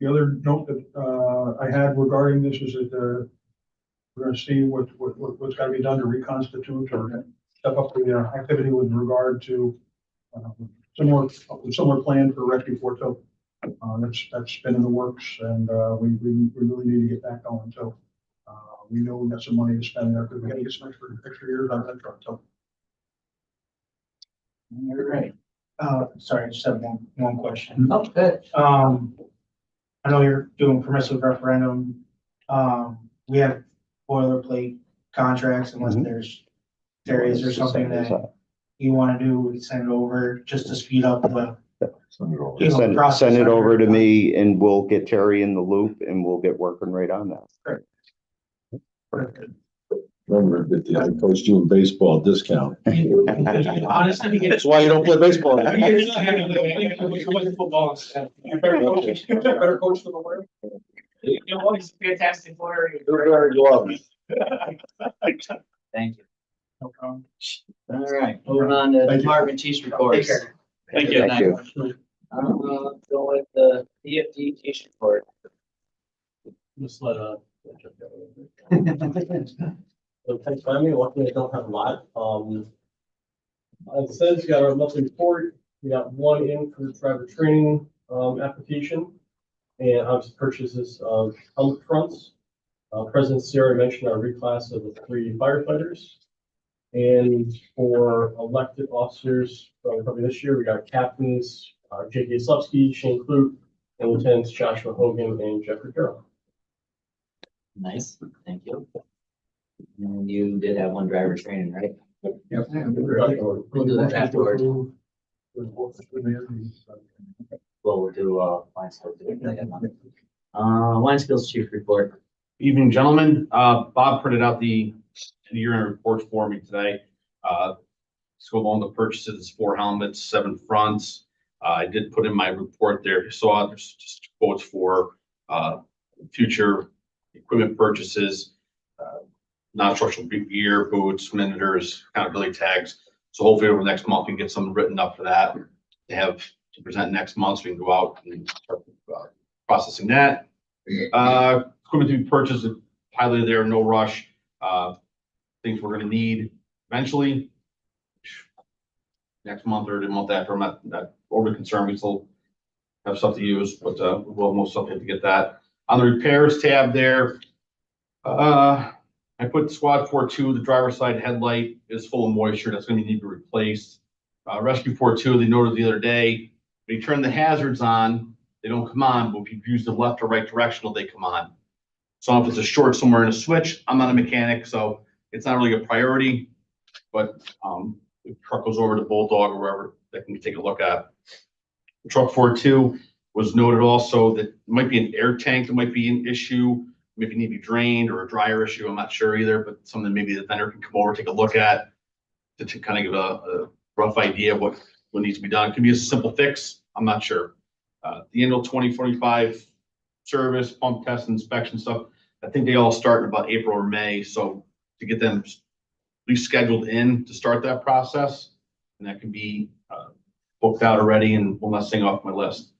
The other note that I had regarding this is that we're going to see what's got to be done to reconstitute or step up the activity with regard to similar plan for rescue Fort Hill. That's been in the works, and we really need to get that going. So we know we've got some money to spend there because we got to get some extra years out of that truck. So You're right. Sorry, I just have one question. Oh, good. I know you're doing permissive referendum. We have boilerplate contracts unless there's areas or something that you want to do, we send it over just to speed up the Send it over to me and we'll get Terry in the loop and we'll get working right on that. Remember that I coached you in baseball discount. Honestly, That's why you don't play baseball. You better coach, better coach than the player. you're always a fantastic player. You're very welcome. Thank you. No problem. All right, moving on to Thank you. department chiefs reports. Thank you. Thank you. Go with the EFD chiefs report. Just let, so thanks for having me. Luckily, I don't have a lot. As it says, we got our monthly report. We got one in for driver training, application. And obviously purchases of helmet fronts. President Sierra mentioned our reclass of the 3 firefighters. And for elected officers, probably this year, we got captains, J.K. Slupsky, Shane Clute, and lieutenants Joshua Hogan and Jeffrey Carroll. Nice, thank you. And you did have one driver training, right? Yep. We'll do that afterwards. Well, we'll do, line skills. Line skills chief report. Evening, gentlemen. Bob printed out the year-end report for me today. So along the purchases, 4 helmets, 7 fronts. I did put in my report there. You saw there's just quotes for future equipment purchases, non-structural gear, boots, minitors, accountability tags. So hopefully over the next month, we can get something written up for that to have to present next month. So we can go out and start processing that. Equipment to be purchased, highlighted there, no rush. Things we're going to need eventually next month or the month after. I'm not overly concerned. We still have stuff to use, but we'll most likely have to get that. On the repairs tab there, I put squad 4.2, the driver's side headlight is full of moisture. That's going to need to be replaced. Rescue 4.2, they noted the other day, when you turn the hazards on, they don't come on, but if you use the left or right directional, they come on. So if it's a short somewhere in a switch, I'm not a mechanic, so it's not really a priority, but the truck goes over to Bulldog or wherever they can take a look at. Truck 4.2 was noted also that it might be an air tank that might be an issue, maybe need to be drained, or a dryer issue. I'm not sure either, but something maybe the vendor can come over, take a look at to kind of give a rough idea of what needs to be done. It could be a simple fix. I'm not sure. The annual 2025 service, pump test, inspection stuff, I think they all start in about April or May. So to get them rescheduled in to start that process, and that can be booked out already, and one last thing off my list.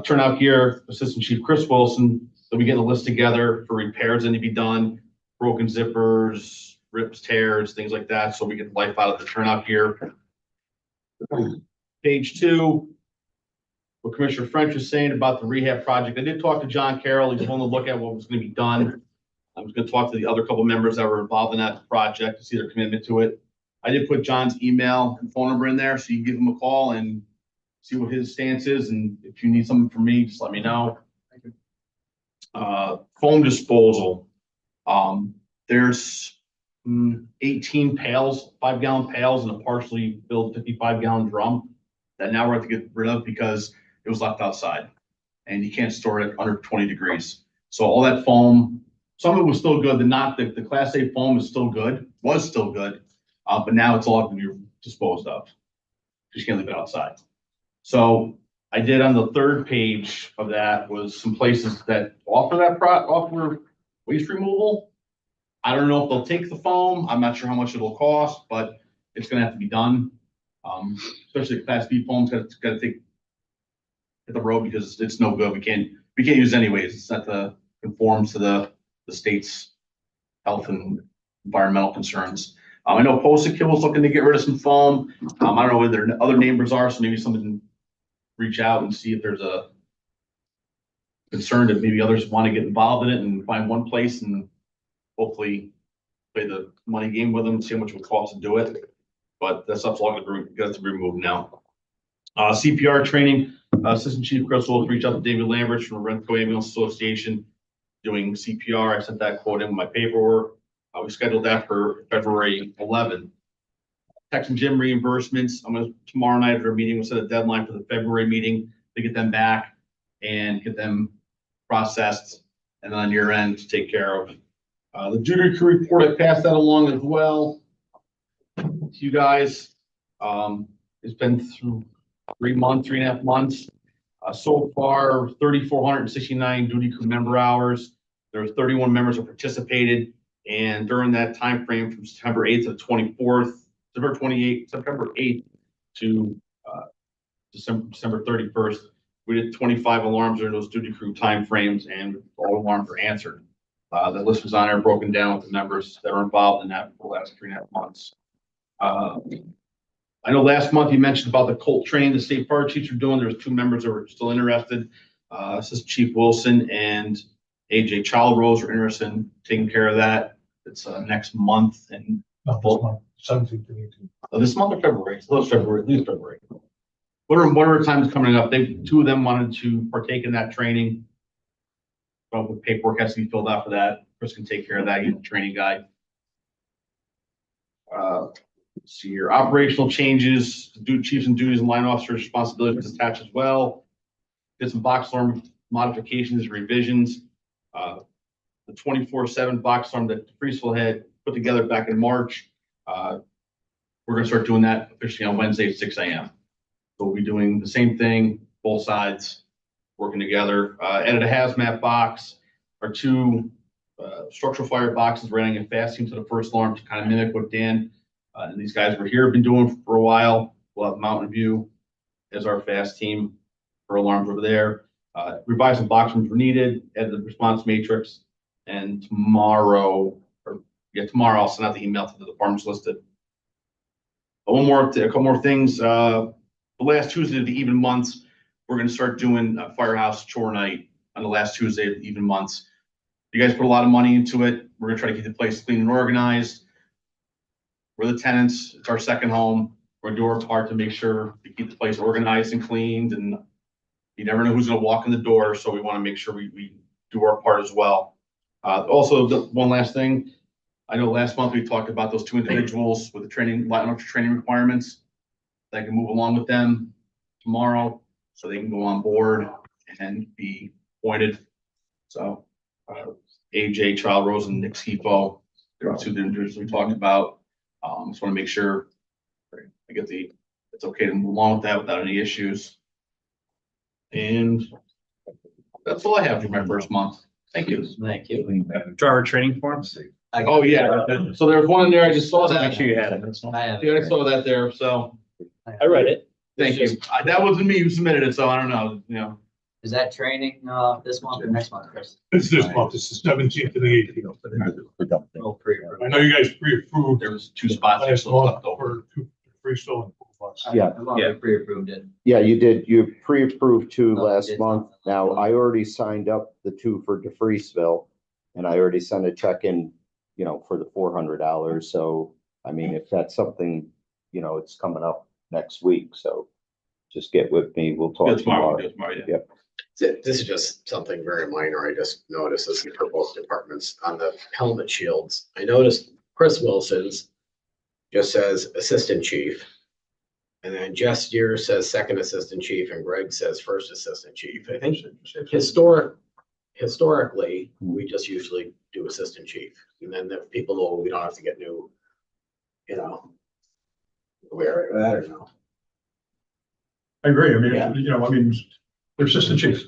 Turnout gear, Assistant Chief Chris Wilson, they'll be getting a list together for repairs that need to be done, broken zippers, rips, tears, things like that, so we get the life out of the turnout gear. Page 2, what Commissioner French was saying about the rehab project. I did talk to John Carroll. He's willing to look at what was going to be done. I was going to talk to the other couple members that were involved in that project to see their commitment to it. I did put John's email and phone number in there, so you can give him a call and see what his stance is. And if you need something from me, just let me know. Foam disposal. There's 18 pails, 5-gallon pails, and a partially filled 55-gallon drum that now we're going to get rid of because it was left outside and you can't store it under 20 degrees. So all that foam, some of it was still good. The Class A foam is still good, was still good, but now it's all going to be disposed of. Just can't leave it outside. So I did on the 3rd page of that was some places that offer waste removal. I don't know if they'll take the foam. I'm not sure how much it'll cost, but it's going to have to be done. Especially the Class B foam's got to hit the road because it's no good. We can't use it anyways. It's not conforms to the state's health and environmental concerns. I know Post-it was looking to get rid of some foam. I don't know whether other neighbors are, so maybe someone can reach out and see if there's a concern that maybe others want to get involved in it and find one place and hopefully play the money game with them, see how much it would cost to do it. But that stuff's all got to be removed now. CPR training, Assistant Chief Chris will reach out to David Lambert from the Renthco Ambulance Association doing CPR. I sent that quote in with my paperwork. We scheduled that for February 11th. Tex and gym reimbursements. Tomorrow night after a meeting, we'll set a deadline for the February meeting to get them back and get them processed, and then on your end to take care of The duty crew report, I passed that along as well to you guys. It's been through 3.5 months. So far, 3,469 duty crew member hours. There were 31 members who participated, and during that time frame from September 8th to the 24th, September 8th to December 31st, we did 25 alarms during those duty crew timeframes, and all alarms were answered. The list was on there, broken down with the members that were involved in that for the last 3.5 months. I know last month you mentioned about the Colt training the state fire chiefs are doing. There's 2 members that were still interested. Assistant Chief Wilson and AJ Childrose are interested in taking care of that. It's next month and Not this month, 17th to 18th. this month or February? It's February, at least February. Whatever time's coming up, 2 of them wanted to partake in that training. But the paperwork has to be filled out for that. Chris can take care of that. He's the training guy. Let's see here, operational changes, chiefs and duties and line officers' responsibilities attached as well. Did some box alarm modifications, revisions. The 24/7 box alarm that Freesville had put together back in March. We're gonna start doing that officially on Wednesday at 6 a.m. So we'll be doing the same thing, both sides working together. Added a hazmat box, our 2 structural fire boxes running a fast team to the first alarm to kind of mimic what Dan and these guys were here have been doing for a while. We'll have Mountain View as our fast team for alarms over there. Revised some box rooms were needed, added the response matrix, and tomorrow I'll send out the email to the departments listed. A couple more things. The last Tuesday of the even months, we're going to start doing a firehouse chore night on the last Tuesday of the even months. You guys put a lot of money into it. We're going to try to keep the place clean and organized. We're the tenants. It's our second home. We're going to do our part to make sure we keep the place organized and cleaned, and you never know who's going to walk in the door. So we want to make sure we do our part as well. Also, one last thing. I know last month we talked about those 2 individuals with the light training requirements. I can move along with them tomorrow so they can go on board and be appointed. So AJ Childrose and Nick Schifo, they're 2 individuals we talked about. Just want to make sure I get it's okay to move along with that without any issues. And that's all I have for my first month. Thank you. Thank you. Driver training forms. Oh, yeah. So there's one in there. I just saw that. Make sure you had it. I have. Yeah, I saw that there. So I read it. thank you. That wasn't me who submitted it, so I don't know, Is that training, this month or next month, Chris? It's this month, it's the 17th to the 18th. Oh, pre-approved. I know you guys pre-approved There was 2 spots. last still month left over. for Freestyle and Bus. Yeah. I thought we pre-approved it. Yeah, you did. You pre-approved 2 Oh, last did. month. Now, I already signed up the 2 for DeFreeseville, and I already sent a check in, for the $400. So, I mean, if that's something, it's coming up next week. So just get with me. We'll talk tomorrow. Yeah. This is just something very minor. I just noticed this for both departments on the helmet shields. I noticed Chris Wilson's just says assistant chief. And then Jess Deere says second assistant chief and Greg says first assistant chief. I think historically, we just usually do assistant chief. And then if people know, we don't have to get new, where that or no. I agree. I mean, Yeah. they're assistant chiefs.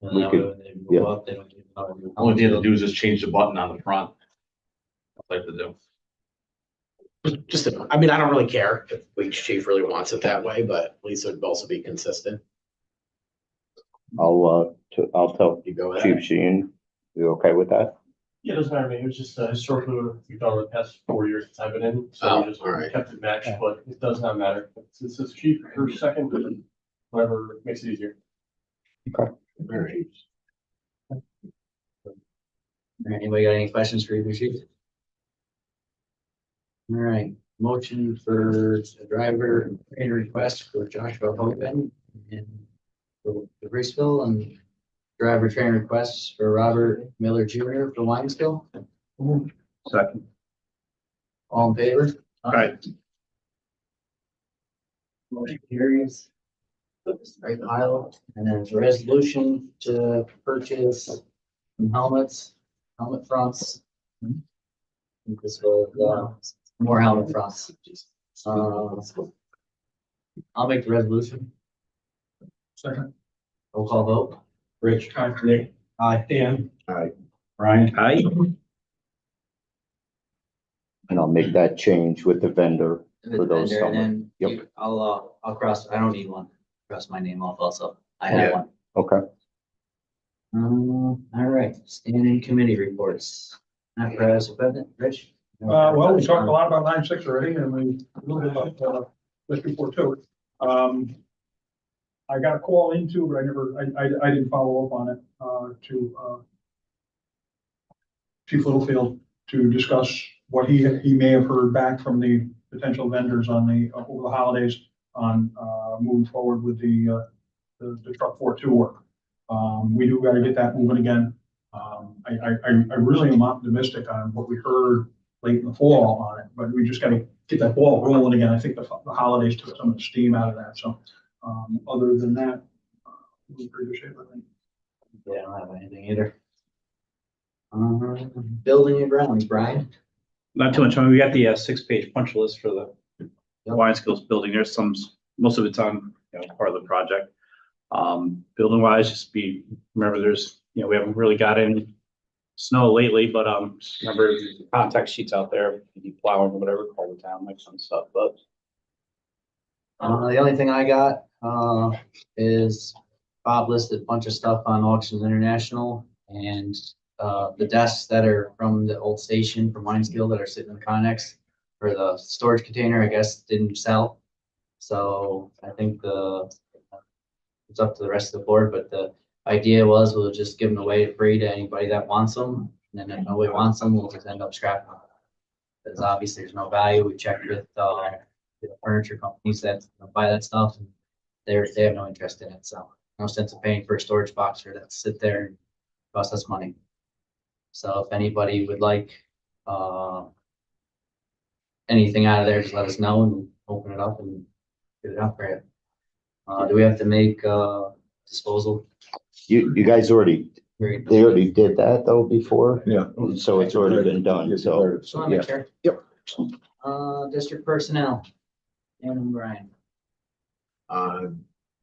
And We that could- way when they move yeah. up, they don't need to know. Only thing to do is just change the button on the front. That's what I have to do. I mean, I don't really care if each chief really wants it that way, but at least it would also be consistent. I'll tell You go with Chief that. Sheen. You okay with that? Yeah, it doesn't matter to me. It was just historically what we've done over the past 4 years since I've been in. So Oh, we just all right. kept it matched, but it does not matter. It says chief first, second, whatever makes it easier. All right. Anybody got any questions for either chief? All right, motion for a driver and request for Joshua Hogan in Greaseville and driver training requests for Robert Miller Jr. for Winesville. Second. All in favor? Right. Motion carries. Right, Kyle, and then the resolution to purchase some helmets helmet fronts. This was, more helmet fronts. I'll make the resolution. Second. Roll call vote. Rich, Aye. Nick, Aye. Dan, Brian? Aye. And I'll make that change with the vendor. For those Vendor, and then Yep. I'll cross, I don't need one, cross my name off also. I have one. Okay. All right, standing committee reports. Not Perez, Rich? Well, we talked a lot about 9/6 already, and we, a little bit about, this report too. I got a call into, but I didn't follow up on it, to Chief Littlefield to discuss what he may have heard back from the potential vendors on over the holidays on, moving forward with the truck 4.2 work. We do gotta get that moving again. I really am optimistic on what we heard late in the fall on it, but we just gotta get that ball rolling again. I think the holidays took some of the steam out of that, so, other than that, we're in pretty good shape, I think. Yeah, I don't have anything either. Building and grounds, Brian? Not too much. I mean, we got the 6-page punch list for the wine skills building. There's some, most of it's on, part of the project. Building wise, just remember there's, we haven't really got any snow lately, but, remember the contact sheets out there, you need plowing or whatever, call the town, like some stuff, but. The only thing I got, is Bob listed a bunch of stuff on Auctions International and, the desks that are from the old station from Wine Skill that are sitting in the Connex for the storage container, I guess, didn't sell. So I think it's up to the rest of the board, but the idea was we'll just give them away free to anybody that wants them. And then if nobody wants them, we'll just end up scrapping them. Because obviously there's no value. We checked with, the furniture companies that buy that stuff and they have no interest in it. So no sense of paying for a storage box for that to sit there and cost us money. So if anybody would like, anything out of there, just let us know and open it up and get it out for you. Do we have to make, disposal? You guys already, Very- they already did that though before, Yeah. so it's already been done, so. Just wanna make Yeah. sure. Yep. District personnel. Dan and Brian.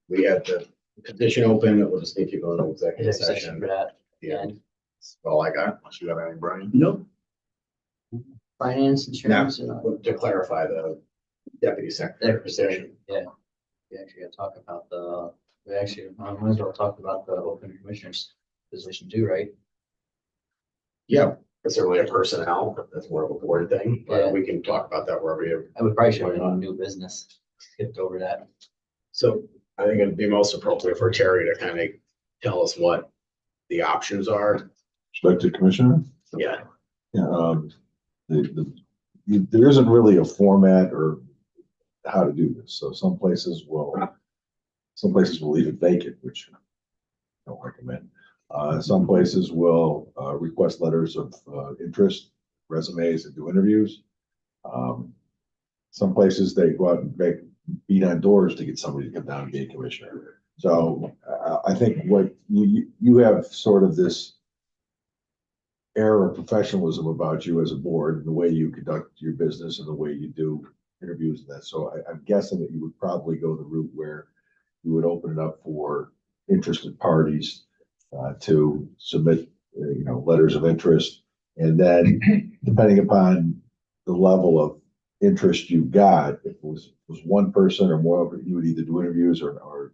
We had the position open, we'll just need to go into executive Executive session session. for that. Yeah, And that's all I got. Unless you got anything, Brian? Nope. finance, Now, insurance. to clarify the deputy secretary position. Yeah. We actually gotta talk about we actually, might as well talk about the open commissioners position too, right? Yeah, it's really a personnel, that's more of a board thing, Yeah. but we can talk about that wherever you. I would probably show it on new business. Skipped over that. So I think it'd be most appropriate for Terry to kind of tell us what the options are. Respected Commissioner, Yeah, there isn't really a format or how to do this. So some places will leave it vacant, which I don't recommend. Some places will request letters of interest, resumes, and do interviews. Some places they go out and beat on doors to get somebody to come down and be a commissioner. So I think what you have sort of this air of professionalism about you as a board and the way you conduct your business and the way you do interviews and that. So I'm guessing that you would probably go the route where you would open it up for interested parties to submit, letters of interest. And then depending upon the level of interest you got, if it was one person or more, you would either do interviews or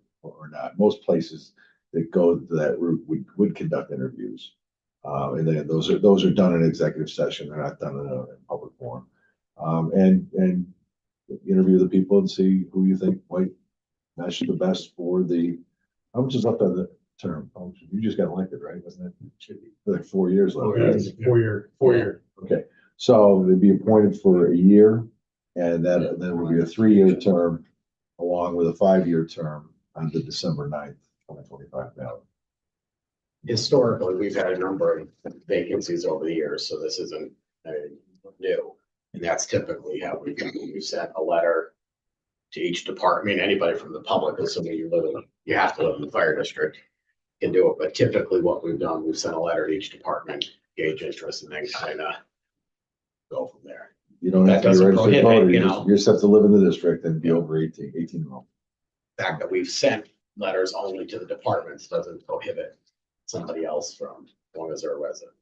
not. Most places that go to that route would conduct interviews. And then those are done in executive session. They're not done in a public forum. And interview the people and see who you think might mesh the best for how much is left on the term? You just got elected, right? Wasn't it? Should be like 4 years left. 4 year. Okay, so they'd be appointed for a year, and then would be a 3-year term along with a 5-year term on the December 9th, 2025 ballot. historically, we've had a number of vacancies over the years, so this isn't new. And that's typically how we sent a letter to each department, anybody from the public, assuming you have to live in the fire district, can do it. But typically what we've done, we've sent a letter to each department gauge interest and then kind of go from there. You don't have That to be doesn't registered prohibit, voter, you you know. just have to live in the district and be over 18 years old. The fact that we've sent letters only to the departments doesn't prohibit somebody else from, as long as they're a resident.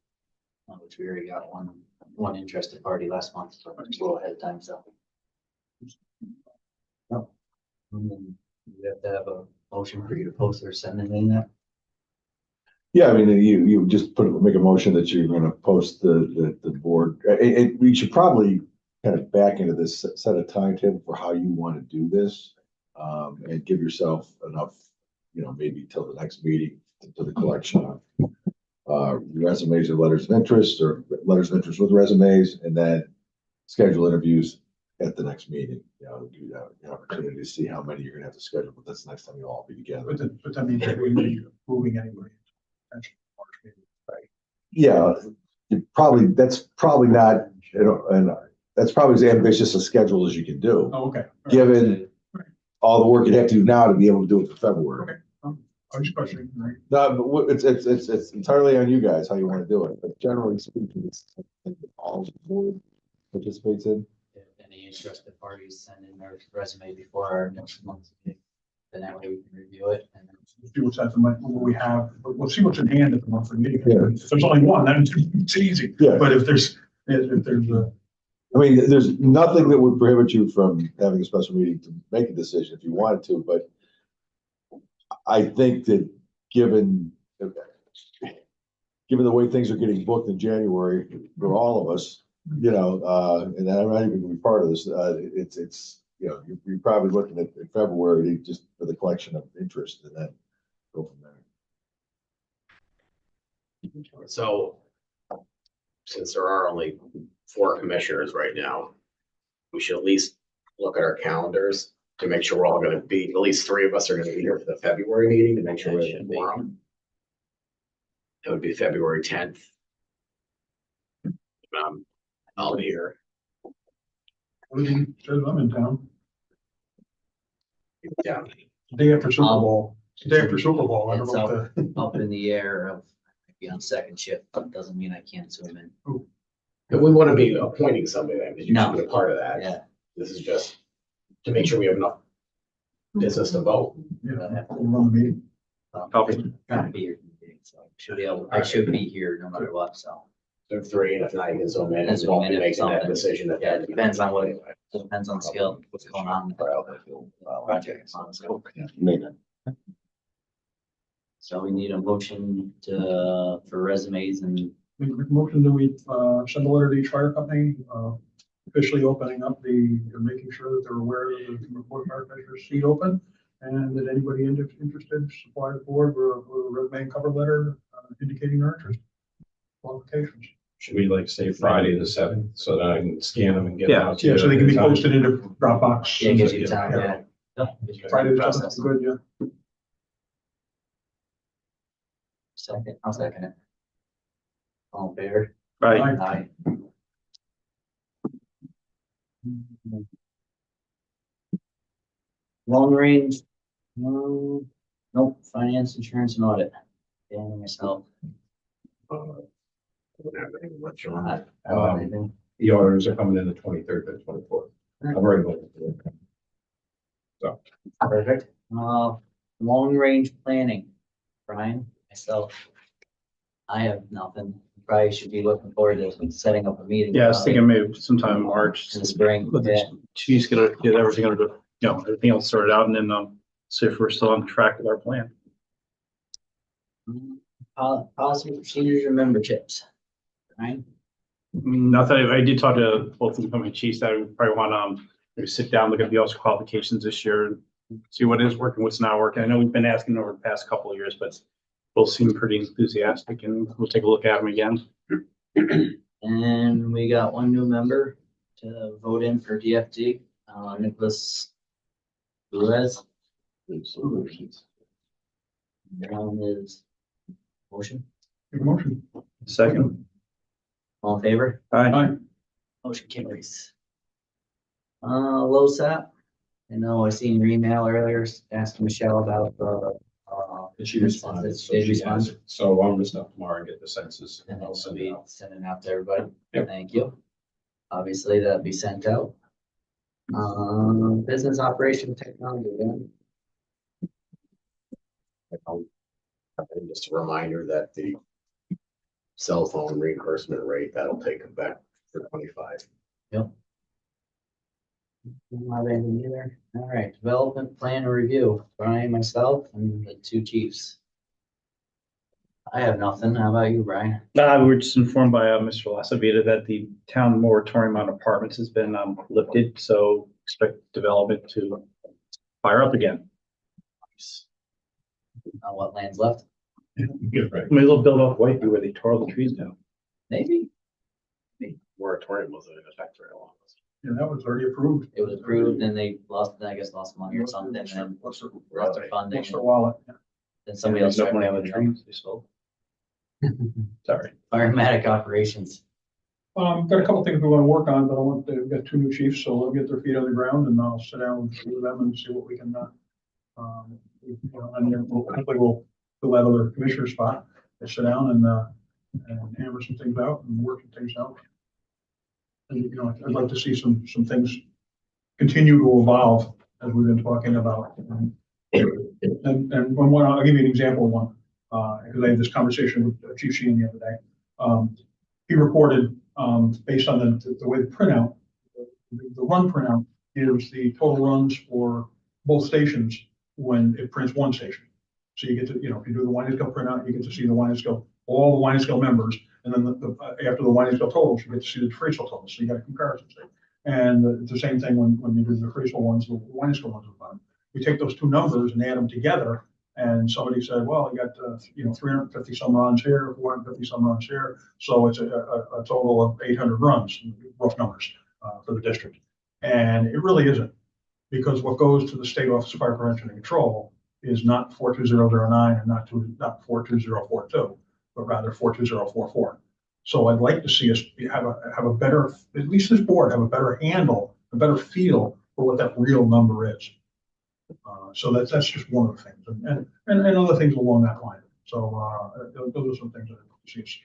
Which we already got one interested party last month, so it's a little ahead of time, so. No. And then we have to have a motion for you to post or send it in there. Yeah, I mean, you just make a motion that you're gonna post the board. We should probably kind of back into this, set a timetable for how you want to do this. And give yourself enough, maybe till the next meeting to the collection of resumes or letters of interest, or letters of interest with resumes, and then schedule interviews at the next meeting. Give you the opportunity to see how many you're gonna have to schedule, but that's the next time you'll all be together. But that means that we may be moving anybody. Potentially March meeting. Yeah, that's probably not, and that's probably as ambitious a schedule as you can do, Oh, okay. given all the work you'd have to do now to be able to do it for February. Okay. I was questioning, right? No, but it's entirely on you guys how you want to do it, but generally speaking, it's something that all the board participates in. If any interested parties send in their resume before our next month's meeting, then that way we can review it and then. Let's see what's at what we have, we'll see what's in hand at the monthly meeting. Yeah. If there's only one, then it's easy. Yeah. But if there's a. I mean, there's nothing that would prohibit you from having a special meeting to make a decision if you wanted to, but I think that given the way things are getting booked in January for all of us, and I'm not even gonna be part of this, you're probably looking at February just for the collection of interest and then go from there. So since there are only 4 commissioners right now, we should at least look at our calendars to make sure we're all gonna be, at least 3 of us are gonna be here for the February meeting to make sure we have a quorum. It would be February 10th. I'll be here. Says I'm in town. Yeah. Day after Super Bowl. Day after Super Bowl. I don't It's know up, what up in the air of, be on second shift, but doesn't mean I can't zoom in. But we want to be appointing somebody then, because you No. should be a part of that. Yeah. This is just to make sure we have enough business to vote. we'll run the meeting. I'm trying to be here, for the meeting, so I should be here no matter what, so. There are 3, and if not, you can zoom in, And and zoom won't in be if making that something- decision. Yeah, it depends on depends on the scale, what's going on. with the project. Maybe. So we need a motion for resumes and Make a motion that we send a letter to each fire company, officially opening up making sure that they're aware that the report fire commissioner's seat open. And that anybody interested, supply the board with a resume and cover letter indicating their interest. Qualifications. Should we say Friday the 7th, so that I can scan them and get them out to you? Yeah, so they can be posted into Dropbox. yeah, gives you time, yeah. Friday the Process. 7th, good, yeah. Second, I'll second it. All in favor? Right. Aye. Aye. Long range, no, nope, finance, insurance and audit. Dan, myself. Don't have any much I on that. don't have anything. The auditors are coming in the 23rd and 24th. I've already looked at it. Perfect. Long range planning. Brian, myself. I have nothing. Probably should be looking forward to setting up a meeting. Yeah, I was thinking maybe sometime in March. In the spring, Let yeah. the chiefs get everything under, everything else sorted out, and then see if we're still on track with our plan. Policy procedures and memberships. Right? Nothing, I did talk to both of the company chiefs that we probably want to maybe sit down, look at the officer qualifications this year and see what is working, what's not working. I know we've been asking over the past couple of years, but both seem pretty enthusiastic, and we'll take a look at them again. And we got one new member to vote in for DFD, Nicholas Durivage. On his motion, Make a motion. Second. all in favor? Aye. Aye. Motion carries. LoSAP, I know I seen your email earlier asking Michelle about the And she responded. so Did she respond? has it. So I'm gonna stop tomorrow and get the census. And I'll I'll send it be out. sending out to everybody. Yep. Thank you. Obviously, that'll be sent out. Business operation technology, then. And just a reminder that the cell phone reimbursement rate, that'll take effect for 25. Don't have anything either. All right, development plan review, Brian, myself, and the two chiefs. I have nothing. How about you, Brian? We were just informed by Mr. Lasavita that the town moratorium on apartments has been lifted, so expect development to fire up again. What land's left? Good, right. May as well build off Whiteview where they tore all the trees down. Maybe. Moratorium wasn't in effect very long. And that was already approved. It was approved and they lost, I guess, lost money or something, and then What's their lost their funding. what's their wallet? Then somebody else. There's no started money on the bringing it trees they sold. Sorry. up. Firematic operations. Got a couple things we want to work on, but we've got two new chiefs, so they'll get their feet on the ground and I'll sit down with them and see what we can, and then hopefully we'll have other commissioner spot, to sit down and hammer some things out and work some things out. And, I'd like to see some things continue to evolve as we've been talking about. And one, I'll give you an example of one, because I had this conversation with Chief Sheehan the other day. He reported, based on the way the printout, the run printout gives the total runs for both stations when it prints one station. So you get to, if you do the Wine-Scale printout, you get to see the Wine-Scale, all the Wine-Scale members, and then after the Wine-Scale totals, you get to see the Freesville totals. So you got a comparison state. And the same thing when you do the Freesville ones, the Wine-Scale ones are done. We take those two numbers and add them together. And somebody said, well, you got, 350 some runs here, 450 some runs here. So it's a total of 800 runs, rough numbers, for the district. And it really isn't, because what goes to the State Office of Fire Prevention and Control is not 42009 and not 42042, but rather 42044. So I'd like to see us have a better, at least this board, have a better handle, a better feel for what that real number is. So that's just one of the things, and other things along that line. So those are some things that I see us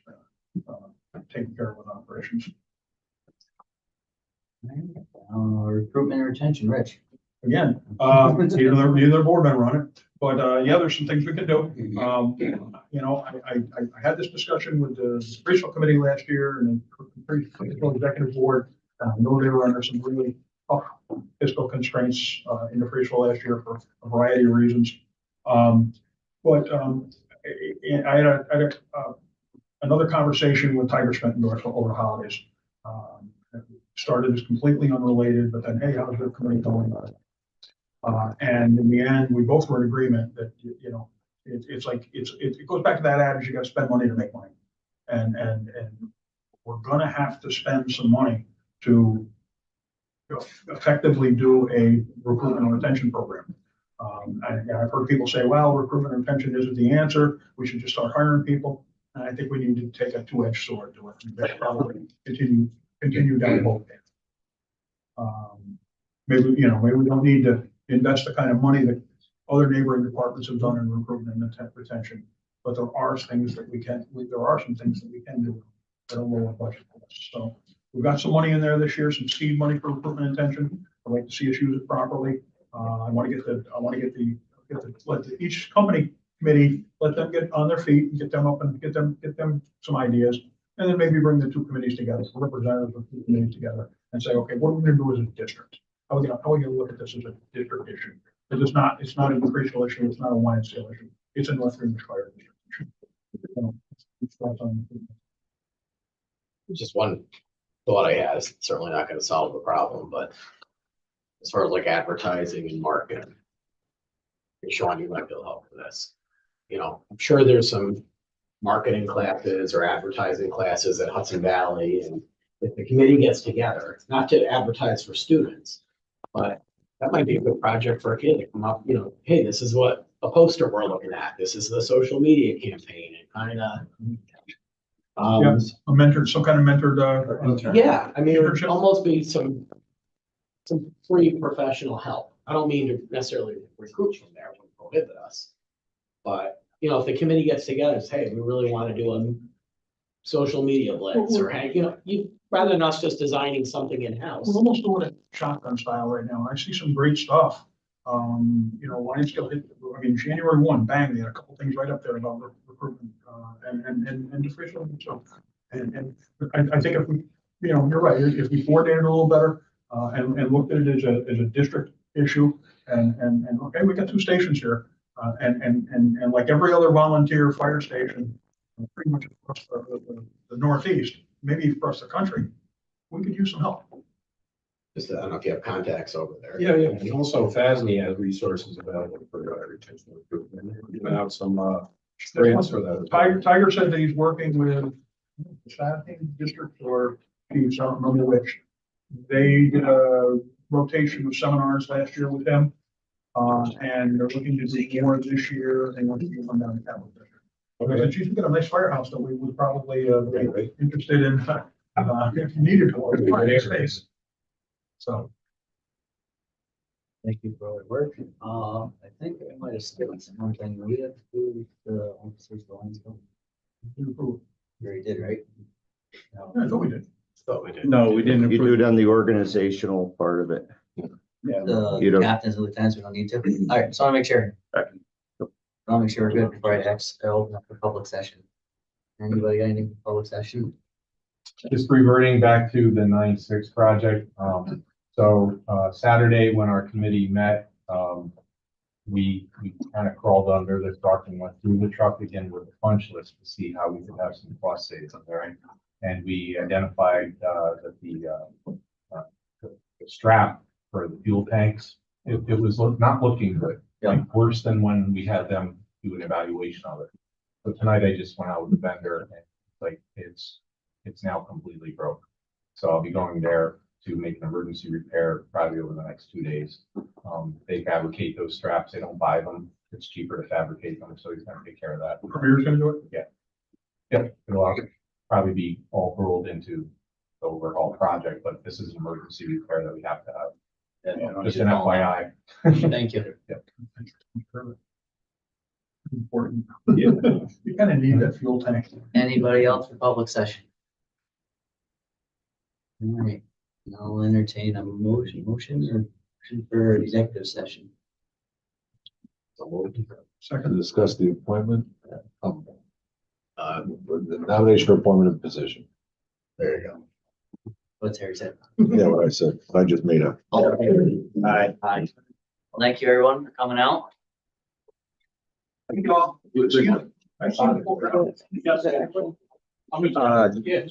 taking care of with operations. Recruitment and retention, Rich. Again, neither board member on it, but there's some things we can do. I had this discussion with the Freesville committee last year and the executive board. I know they were under some really tough fiscal constraints in the Freesville last year for a variety of reasons. But I had another conversation with Tiger Schmidt over the holidays. Started as completely unrelated, but then, hey, how's the committee going? And in the end, we both were in agreement that, it goes back to that adage, you got to spend money to make money. And we're going to have to spend some money to effectively do a recruitment and retention program. I've heard people say, well, recruitment and retention isn't the answer. We should just start hiring people. And I think we need to take a two-edged sword to it. And probably continue down both paths. Maybe we don't need to invest the kind of money that other neighboring departments have done in recruitment and retention. But there are things that there are some things that we can do that are lower budget for us. So we've got some money in there this year, some seed money for recruitment and retention. I'd like to see us use it properly. I want to let each company committee, let them get on their feet and get them up and get them some ideas. And then maybe bring the two committees together, representatives of the two committees together and say, okay, what are we going to do as a district? How are we going to look at this as a district issue? Because it's not a Freesville issue. It's not a Wine-Scale issue. It's a North Greenwich Fire District issue. Just one thought I had, is certainly not going to solve the problem, but as far as like advertising and marketing, and Sean, you might be able to help with this. I'm sure there's some marketing classes or advertising classes at Hudson Valley, and if the committee gets together, not to advertise for students, but that might be a good project for a kid to come up, hey, this is what a poster we're looking at. This is the social media campaign, and kind of a mentor, some kind of mentored. yeah, I mean, it would almost be some free professional help. I don't mean to necessarily recruit from there, wouldn't prohibit us. But you know, if the committee gets together, and say, hey, we really want to do a social media blitz, or, hey, you know, rather than us just designing something in-house. We're almost doing it shotgun style right now. I see some great stuff. You know, Lionsville hit, I mean, January 1, bang, they had a couple things right up there about recruitment, and differential. So, and I think if we, you know, you're right, if we coordinated a little better, and looked at it as a district issue, and okay, we got 2 stations here, and like every other volunteer fire station, pretty much across the Northeast, maybe across the country, we could use some help. Just, I don't know if you have contacts over there. Yeah, yeah, and also FASNY has resources available for retention recruitment, giving out some, grants for that. Tiger said that he's working with 17 districts or chiefs, I don't remember which. They did a rotation of seminars last year with him. And they're looking to do more this year. They want to do one down in Capital District. I said, geez, we got a nice firehouse that we would probably, be interested in, if needed to. Find space. So. Thank you for all your work. I think I might have skipped one thing. We have to do the officers lines. You already did, right? Yeah, I thought we did. Thought we did. No, we didn't You do approve. it on the organizational part of it. You The don't- captains and lieutenants, we don't need to. All right, so I want to make sure. I'll make sure we're good before I open up the public session. Anybody got anything for public session? Just reverting back to the 9-6 project. So Saturday, when our committee met, we kind of crawled under the truck and went through the truck again with a punch list to see how we could have some cost saves up there. And we identified that the strap for the fuel tanks, it was not looking good. Like worse than when we had them do an evaluation of it. So tonight I just went out with the vendor and like it's now completely broke. So I'll be going there to make an emergency repair probably over the next 2 days. They fabricate those straps. They don't buy them. It's cheaper to fabricate them. So he's gonna take care of that. Premier's gonna do it? Yep, it'll probably be all rolled into the overall project, but this is an emergency repair that we have to have. Just an FYI. Thank you. Important. You kind of need that fuel tank. Anybody else for public session? All right, I'll entertain a motion for executive session. Second. Discuss the appointment, the nomination for appointment of position. There you go. What's Harry said? Yeah, what I said, I just made up. Aye. Well, thank you everyone for coming out. Thank you all. See you. I see you. Yeah.